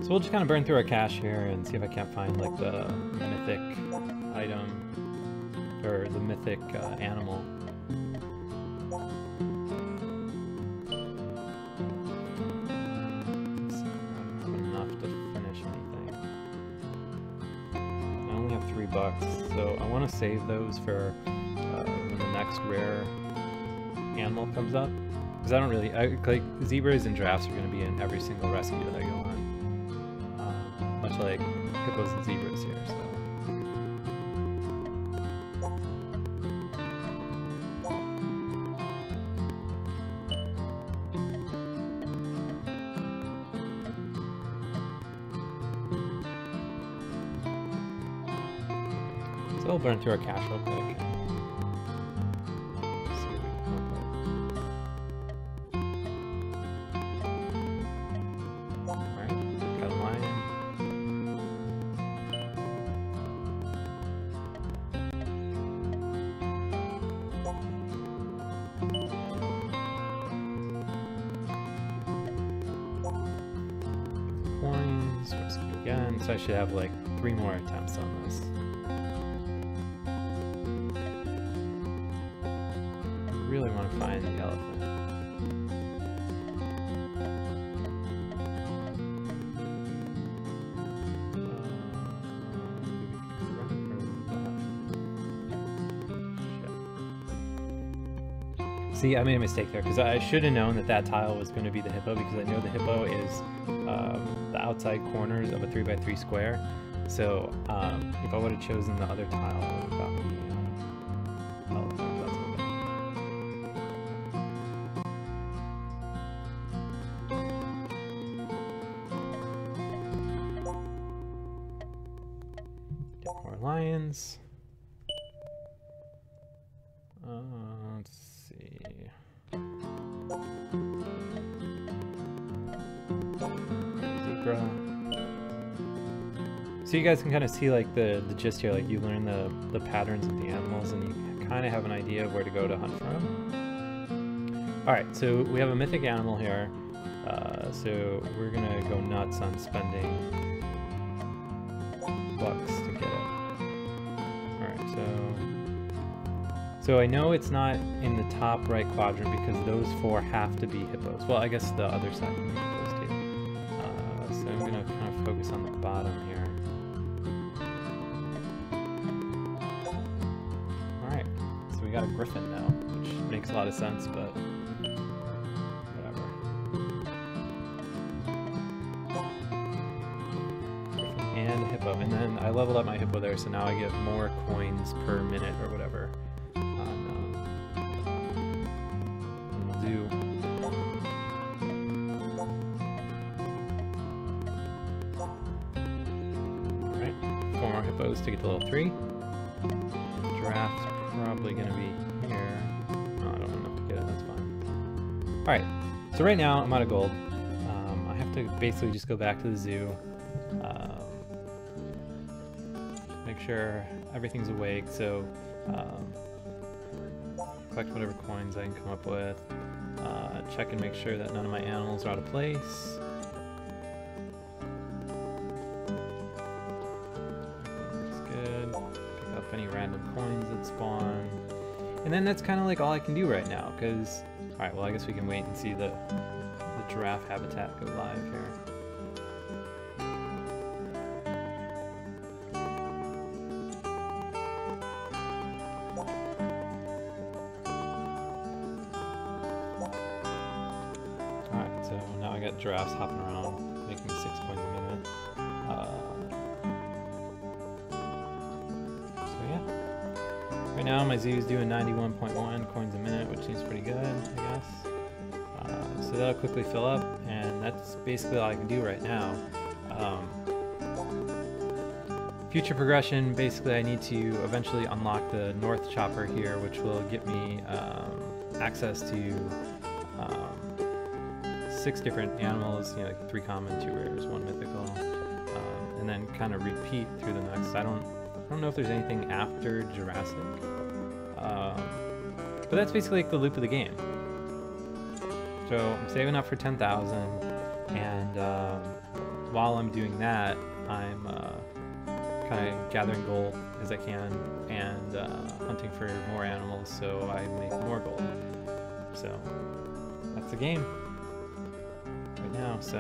we'll just kind of burn through our cash here and see if I can't find like the mythic item or the mythic animal. $3, so I want to save those for when the next rare animal comes up, because I don't really like zebras and giraffes are going to be in every single rescue that I go on, much like hippos and zebras here. So we'll burn through our cash real quick. Alright, got a lion. Coins, rescue again. So I should have like 3 more attempts on this. Really want to find the elephant. See, I made a mistake there because I should have known that that tile was going to be the hippo, because I know the hippo is the outside corners of a 3x3 square. So if I would have chosen the other tile, I would have gotten the elephant. Lions. Let's see. Zebra. So you guys can kind of see like the gist here. Like you learn the patterns of the animals, and you kind of have an idea of where to go to hunt for them. All right, so we have a mythic animal here. So we're gonna go nuts on spending bucks to get it. So I know it's not in the top right quadrant because those 4 have to be hippos. Well, I guess the other side can be hippos too. So I'm going to kind of focus on the bottom here. Alright, so we got a griffin now, which makes a lot of sense, but whatever. Griffin and a hippo. And then I leveled up my hippo there, so now I get more coins per minute or whatever. Alright, 4 more hippos to get to level 3. Giraffe's probably going to be here. No, I don't have enough to get it, that's fine. Alright, so right now I'm out of gold. I have to basically just go back to the zoo. Make sure everything's awake, so collect whatever coins I can come up with. Check and make sure that none of my animals are out of place. Looks good. Pick up any random coins that spawn. And then that's kind of like all I can do right now, because... Alright, well I guess we can wait and see the giraffe habitat go live here. Giraffes hopping around, making 6 coins a minute. So yeah. Right now my zoo is doing 91.1 coins a minute, which seems pretty good, I guess. So So that'll quickly fill up, and that's basically all I can do right now. Future progression, basically I need to eventually unlock the north chopper here, which will get me access to 6 different animals, you know, like 3 common, 2 rares, 1 mythical, and then kind of repeat through the next. I don't know if there's anything after Jurassic, but that's basically like the loop of the game. So I'm saving up for 10,000, and while I'm doing that, I'm kind of gathering gold as I can and hunting for more animals so I make more gold. So that's the game right now. So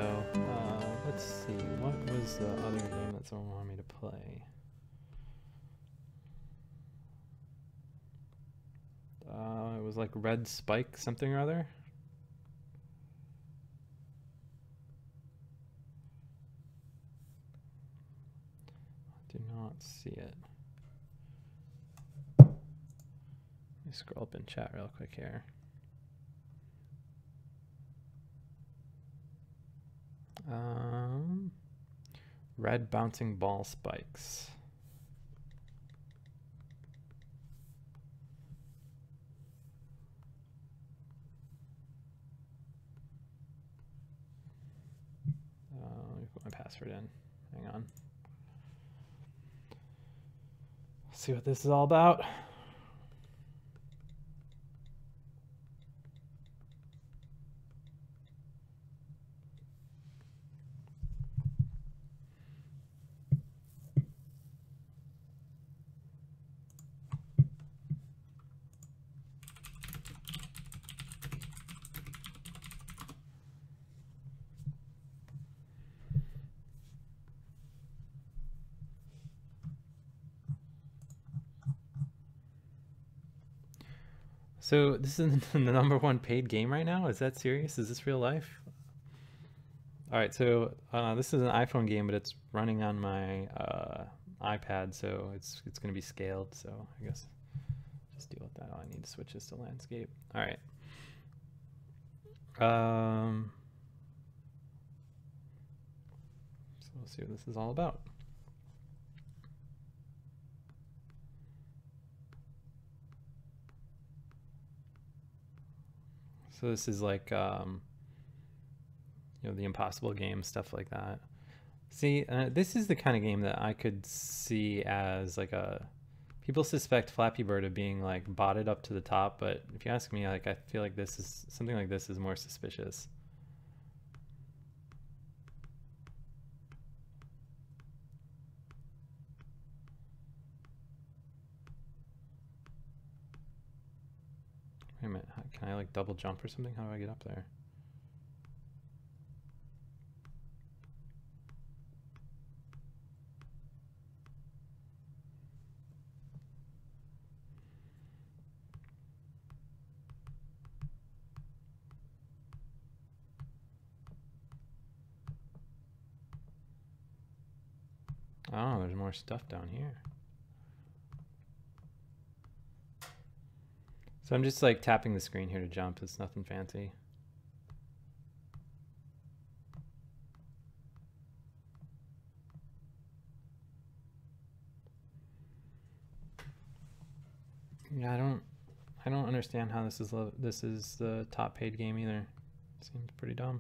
let's see, what was the other game that someone wanted me to play? It was like Red Spike something or other. Do not see it. Let me scroll up in chat real quick here. Red bouncing ball spikes. Let me put my password in. Hang on. See what this is all about. So this is the #1 paid game right now? Is that serious? Is this real life? All right, so this is an iPhone game, but it's running on my iPad, so it's going to be scaled. So I guess just deal with that. Oh, I need to switch this to landscape. All right. So we'll see what this is all about. So this is like, you know, the impossible game, stuff like that. See, this is the kind of game that I could see as like a, people suspect Flappy Bird of being like botted up to the top, but if you ask me, like, I feel like this is, something like this is more suspicious. Wait a minute, can I like double jump or something? How do I get up there? Oh, there's more stuff down here. So I'm just like tapping the screen here to jump. It's nothing fancy. Yeah, I don't understand how this is the top paid game either. It seems pretty dumb.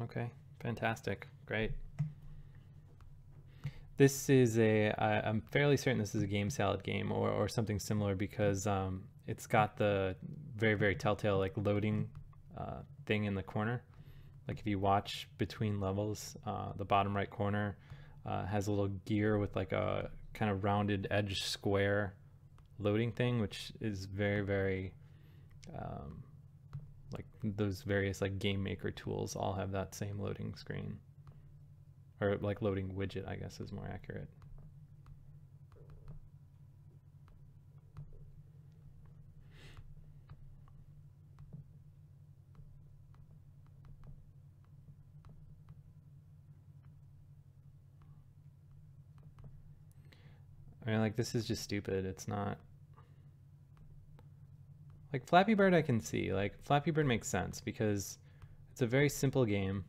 Okay, fantastic, great. This is I'm fairly certain this is a game salad game or something similar because it's got the very, very telltale like loading thing in the corner. Like if you watch between levels, the bottom right corner has a little gear with like a kind of rounded edge square loading thing, which is very, very like those various like game maker tools all have that same loading screen, or like loading widget, I guess is more accurate. I mean, like, this is just stupid. It's not... Like, Flappy Bird I can see. Like, Flappy Bird makes sense because it's a very simple game.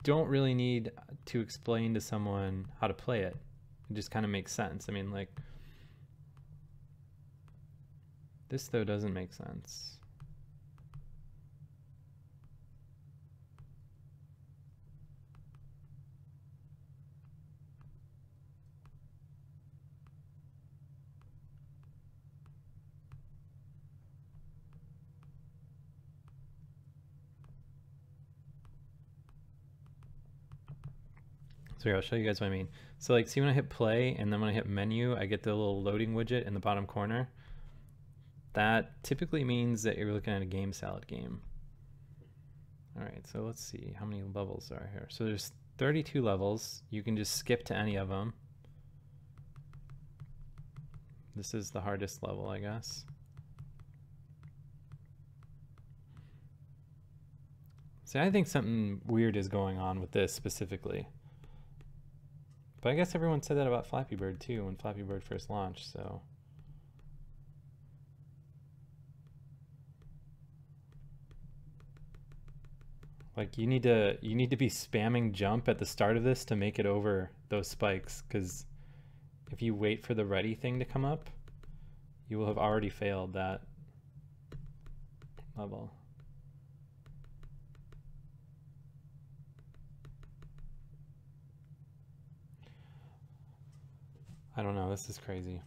Don't really need to explain to someone how to play it. It just kind of makes sense. I mean, like... This, though, doesn't make sense. So here, I'll show you guys what I mean. So like, see when I hit play and then when I hit menu, I get the little loading widget in the bottom corner. That typically means that you're looking at a game salad game. All right, so let's see how many levels are here. So there's 32 levels. You can just skip to any of them. This is the hardest level, I guess. See, I think something weird is going on with this specifically. But I guess everyone said that about Flappy Bird too when Flappy Bird first launched, so. Like you need to be spamming jump at the start of this to make it over those spikes, because if you wait for the ready thing to come up, you will have already failed that level. I don't know, this is crazy.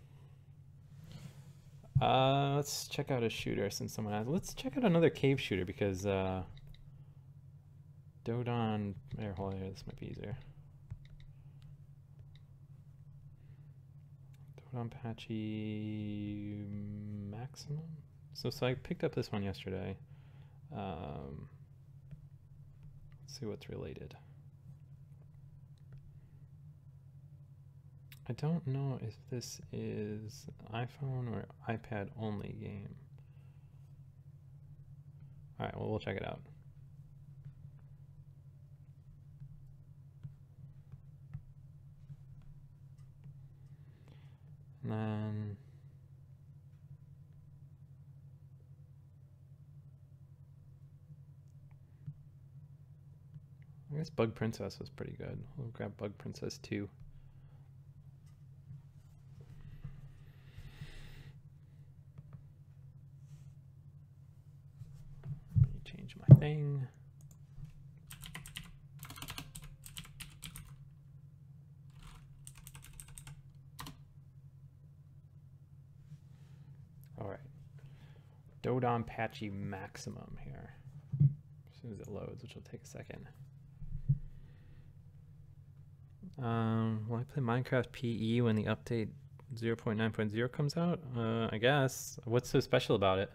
Let's check out a shooter since someone has. Let's check out another cave shooter because Dodon, here, hold on here, this might be easier. DoDonPachi Maximum? So I picked up this one yesterday. Let's see what's related. I don't know if this is an iPhone or iPad only game. Alright, well, we'll check it out. And then I guess Bug Princess was pretty good. We'll grab Bug Princess 2. Change my thing. All right, DoDonPachi Maximum here. As soon as it loads, which will take a second. Will I play Minecraft PE when the update 0.9.0 comes out? I guess. What's so special about it?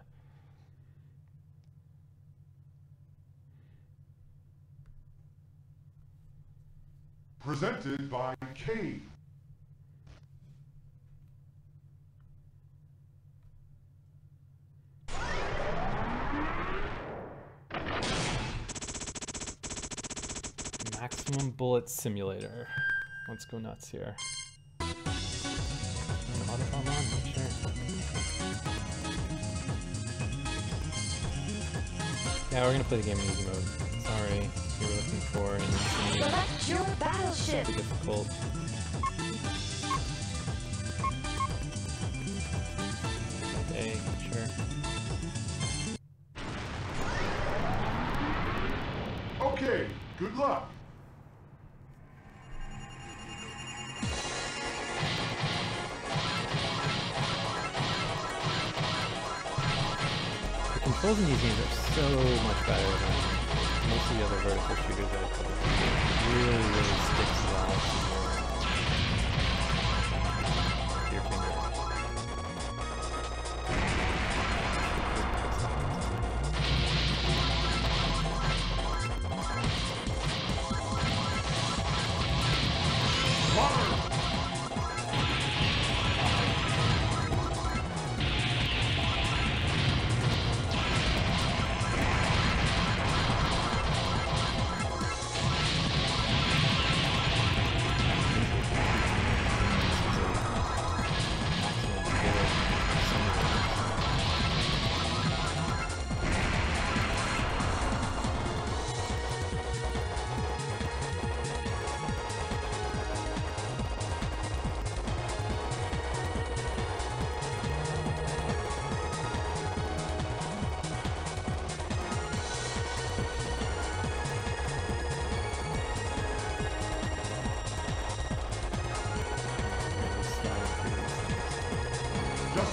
Presented by Cade. Maximum Bullet Simulator. Let's go nuts here. Autobomb on? Sure. Yeah, we're gonna play the game in easy mode. Sorry, you were looking for an insane. Select your battleship. Difficult. Okay, sure. Okay, good luck. The controls in these games are so much better than most of the other vertical shooters that I play. It really sticks well to your finger.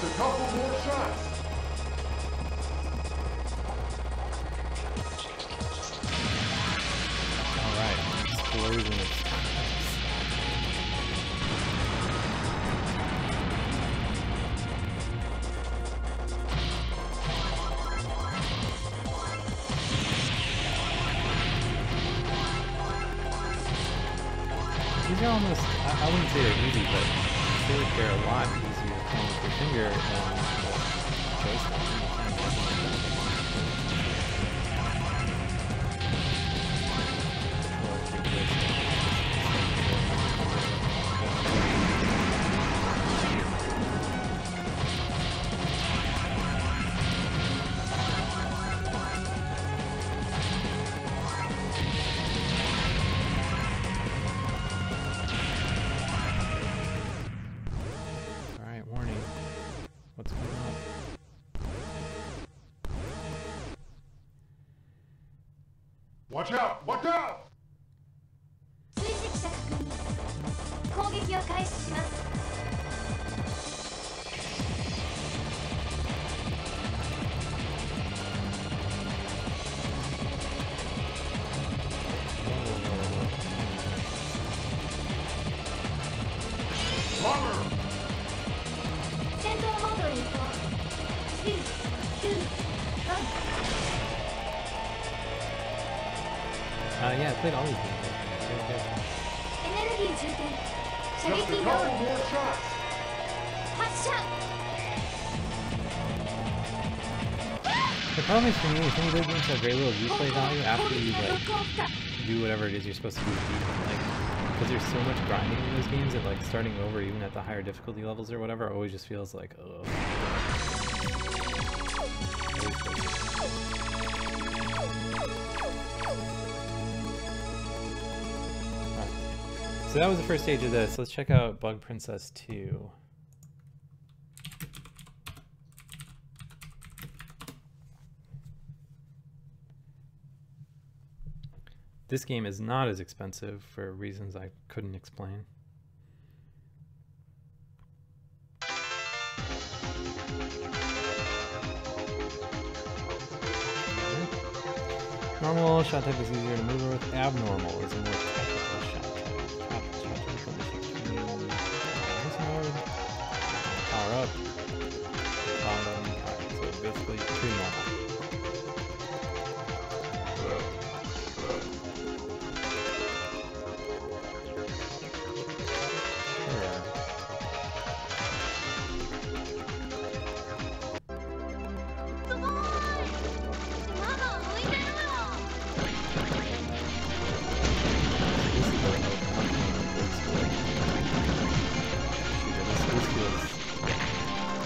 Just a couple more shots. Alright, explosion of these are almost, I wouldn't say they're easy, but I feel like they're a lot easier playing with your finger than the joystick. Watch out! Watch out! Yeah, I played all these games. Just a couple more shots. The problem is for me, some of those games have very little replay value after you like do whatever it is you're supposed to do to beat them. Like, because there's so much grinding in those games that like starting over even at the higher difficulty levels or whatever always just feels like, ugh. So that was the first stage of this. Let's check out Bug Princess 2. This game is not as expensive for reasons I couldn't explain. Normal shot type is easier to move with. Abnormal is a more technical shot type. Power up. Bottom. Alright, so basically pretty normal.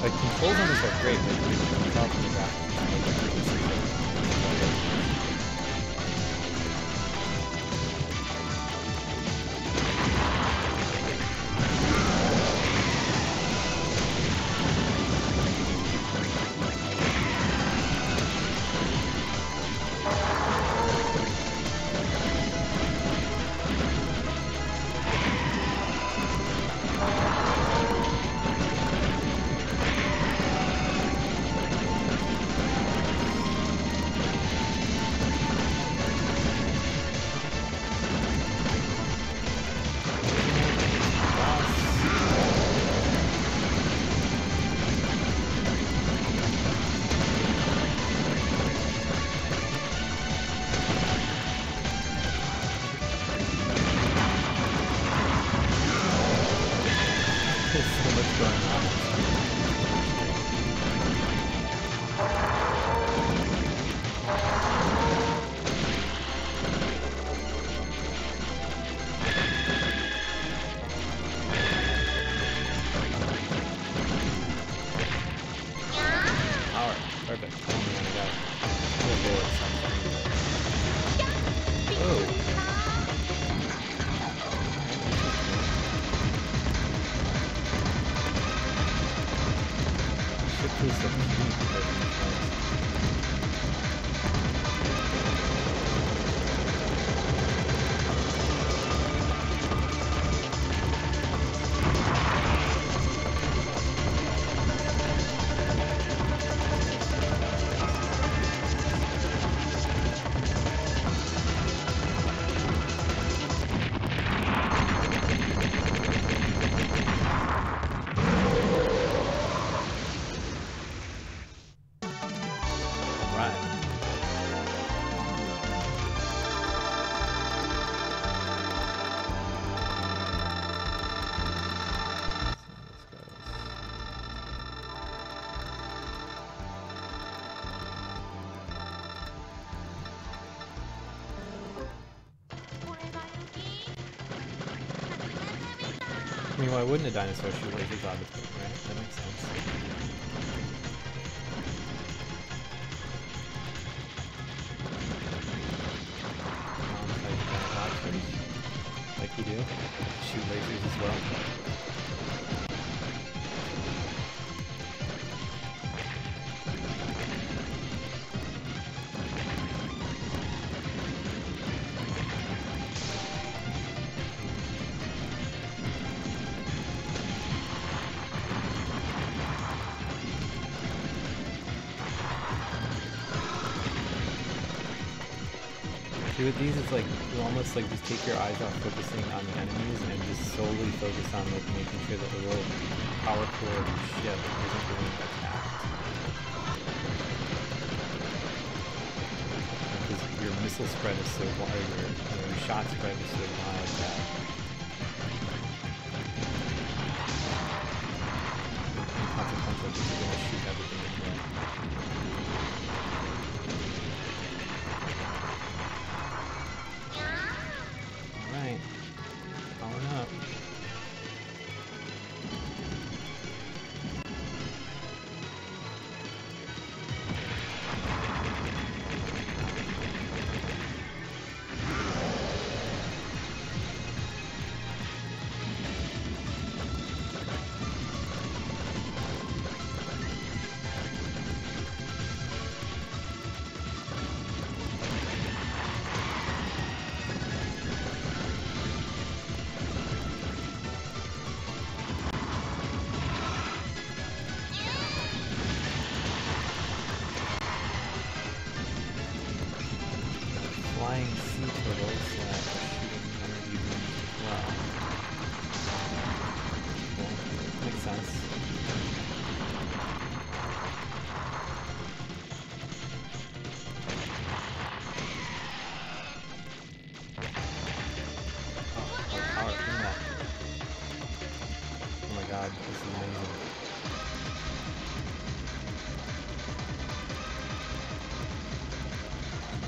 Like, controls on this are great, but it's all from the graphics. I mean, why wouldn't a dinosaur shoot lasers out of its mouth, right? That makes sense. Like you do. Shoot lasers as well. With these, it's like you almost like just take your eyes off focusing on the enemies and just solely focus on like making sure that the little power core ship isn't being attacked. Because your missile spread is so wide, your shot spread is so wide that in consequence of you're going to shoot everything in there. Alright, powering up. Flying sea turtles that are shooting energy beams as well. Cool. Makes sense. Oh, power from that. Oh my god, this is amazing.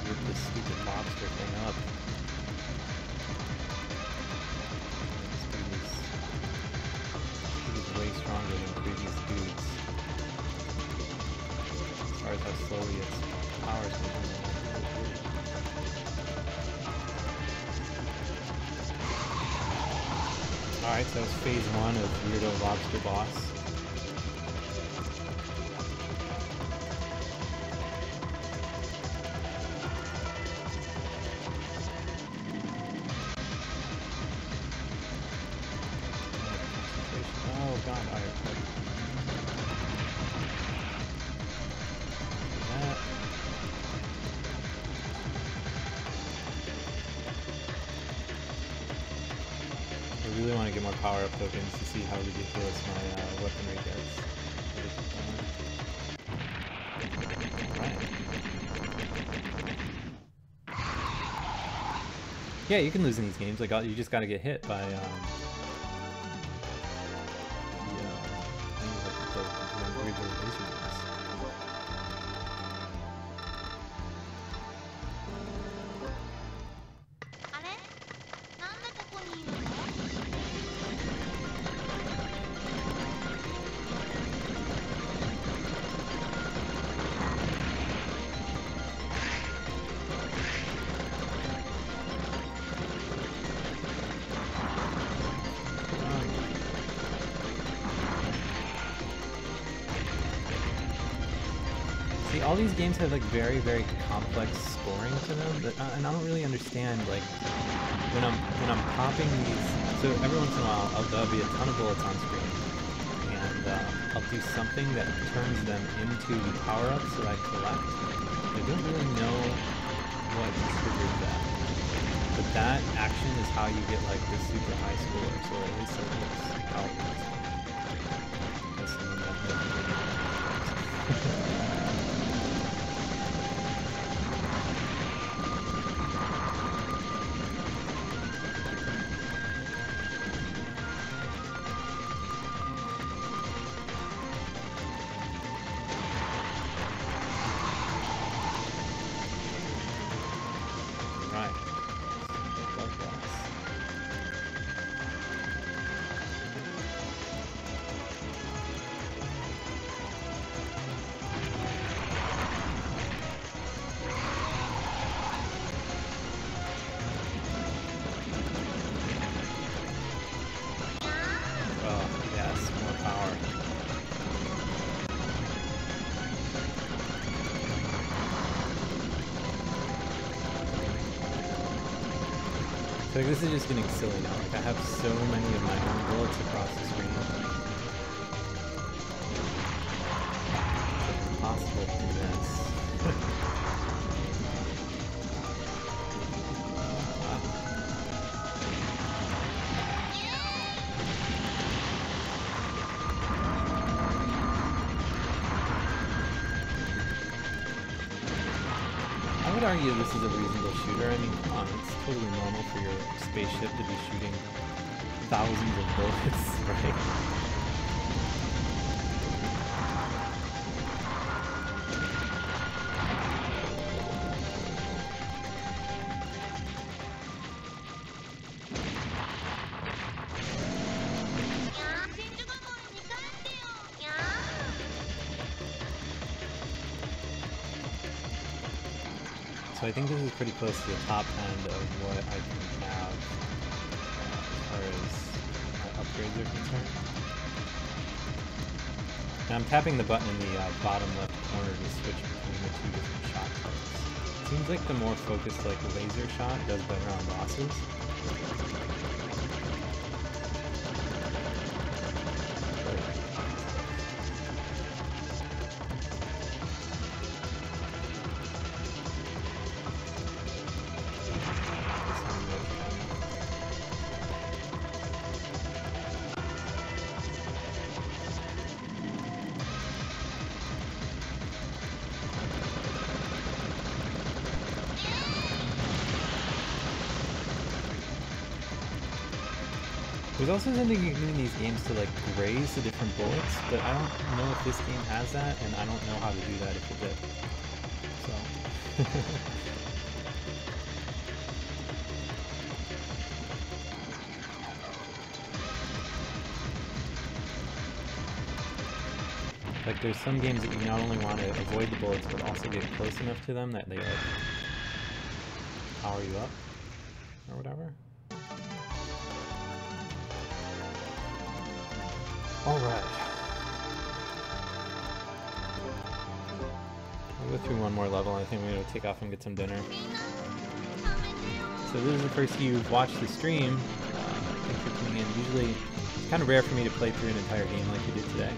Rip this stupid lobster thing up. This dude is way stronger than previous dudes. As far as how slowly its powers moving. Alright, so that's phase 1 of Weirdo Lobster Boss. Oh god, alright. That. I really want to get more power-up tokens to see how ridiculous my weaponry gets. Alright. Yeah, you can lose in these games. Like, you just gotta get hit by, See, all these games have like very, very complex scoring to them, that, and I don't really understand. Like when I'm popping these, so every once in a while there'll be a ton of bullets on screen, and I'll do something that turns them into the power-ups that I collect. I don't really know what triggers that, but that action is how you get like the super high score. So at least that's how it works. like this is just getting silly now. Like I have so many of my own bullets across the screen. It's impossible to do this. I would argue this is a reasonable shooter. I mean, come on, it's totally normal for your spaceship to be shooting thousands of bullets, right? So I think this is pretty close to the top end of what I can have as far as my upgrades are concerned. And I'm tapping the button in the bottom left corner to switch between the two different shot types. Seems like the more focused like laser shot does better on bosses. There's also something you can do in these games to like graze the different bullets, but I don't know if this game has that, and I don't know how to do that if it did. So. Like there's some games that you not only want to avoid the bullets, but also get close enough to them that they like power you up or whatever. Alright. I'll go through one more level and I think we're going to take off and get some dinner. So this is the first you've watched the stream. Thanks for tuning in. Usually it's kind of rare for me to play through an entire game like we did today.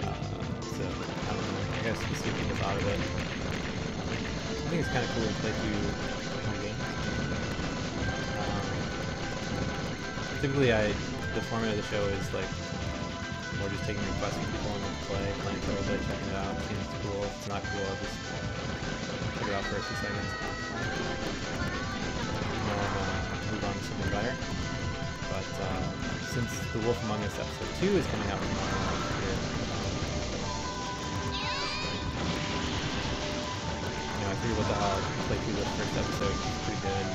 So I don't know, I guess we'll see what you thought of it. I think it's kind of cool to play through more games. Typically the format of the show is like more just taking requests from people and then playing for a little bit, checking it out, seeing if it's cool. If it's not cool, I'll just check it out for a few seconds. And then move on to something better. But since The Wolf Among Us episode 2 is coming out tomorrow night here, I figured what the hell, play through this first episode, it's pretty good.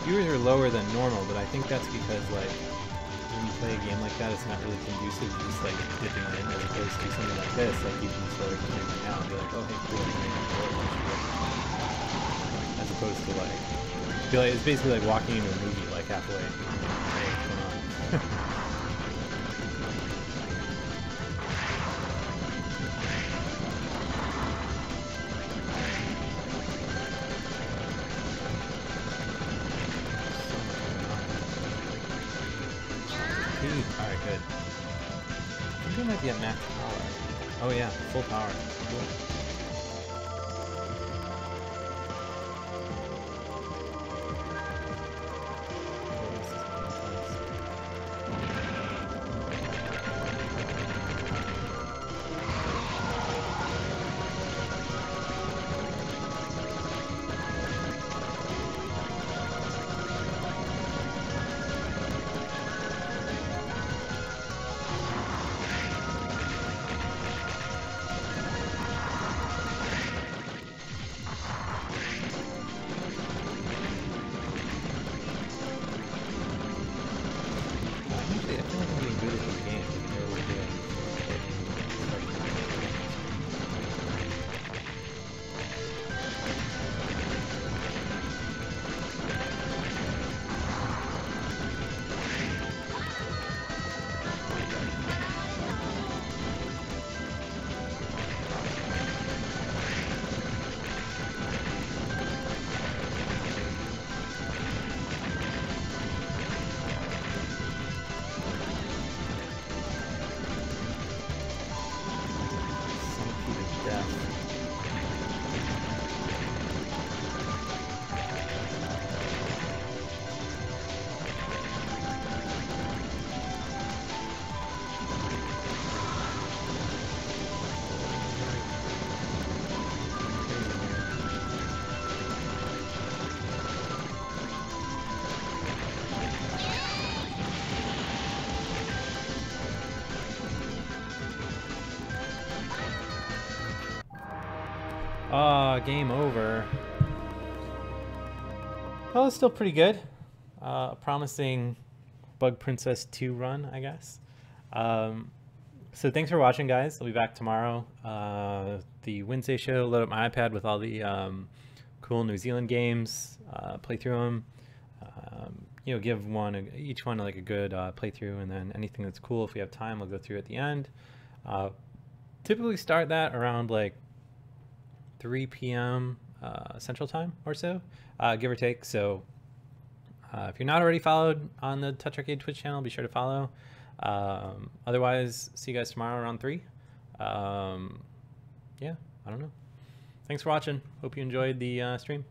Viewers are lower than normal, but I think that's because, like, when you play a game like that, it's not really conducive to just, like, dipping in, as opposed to something like this, like, you can just go right now and be like, oh, hey, cool, as opposed to, like, feel like it's basically like walking into a movie, like, halfway. Hey, what's going on? Alright, good. I think I might be at max power. Oh yeah, full power. Cool. game over. Well, it's still pretty good. Promising Bug Princess 2 run, I guess. So thanks for watching, guys. I'll be back tomorrow. The Wednesday show, load up my iPad with all the cool New Zealand games, play through them. You know, give each one like a good playthrough, and then anything that's cool, if we have time, we'll go through at the end. Typically start that around like 3 p.m. Central Time or so, give or take. So if you're not already followed on the TouchArcade Twitch channel, be sure to follow. Otherwise, see you guys tomorrow around 3. Yeah, I don't know. Thanks for watching. Hope you enjoyed the stream.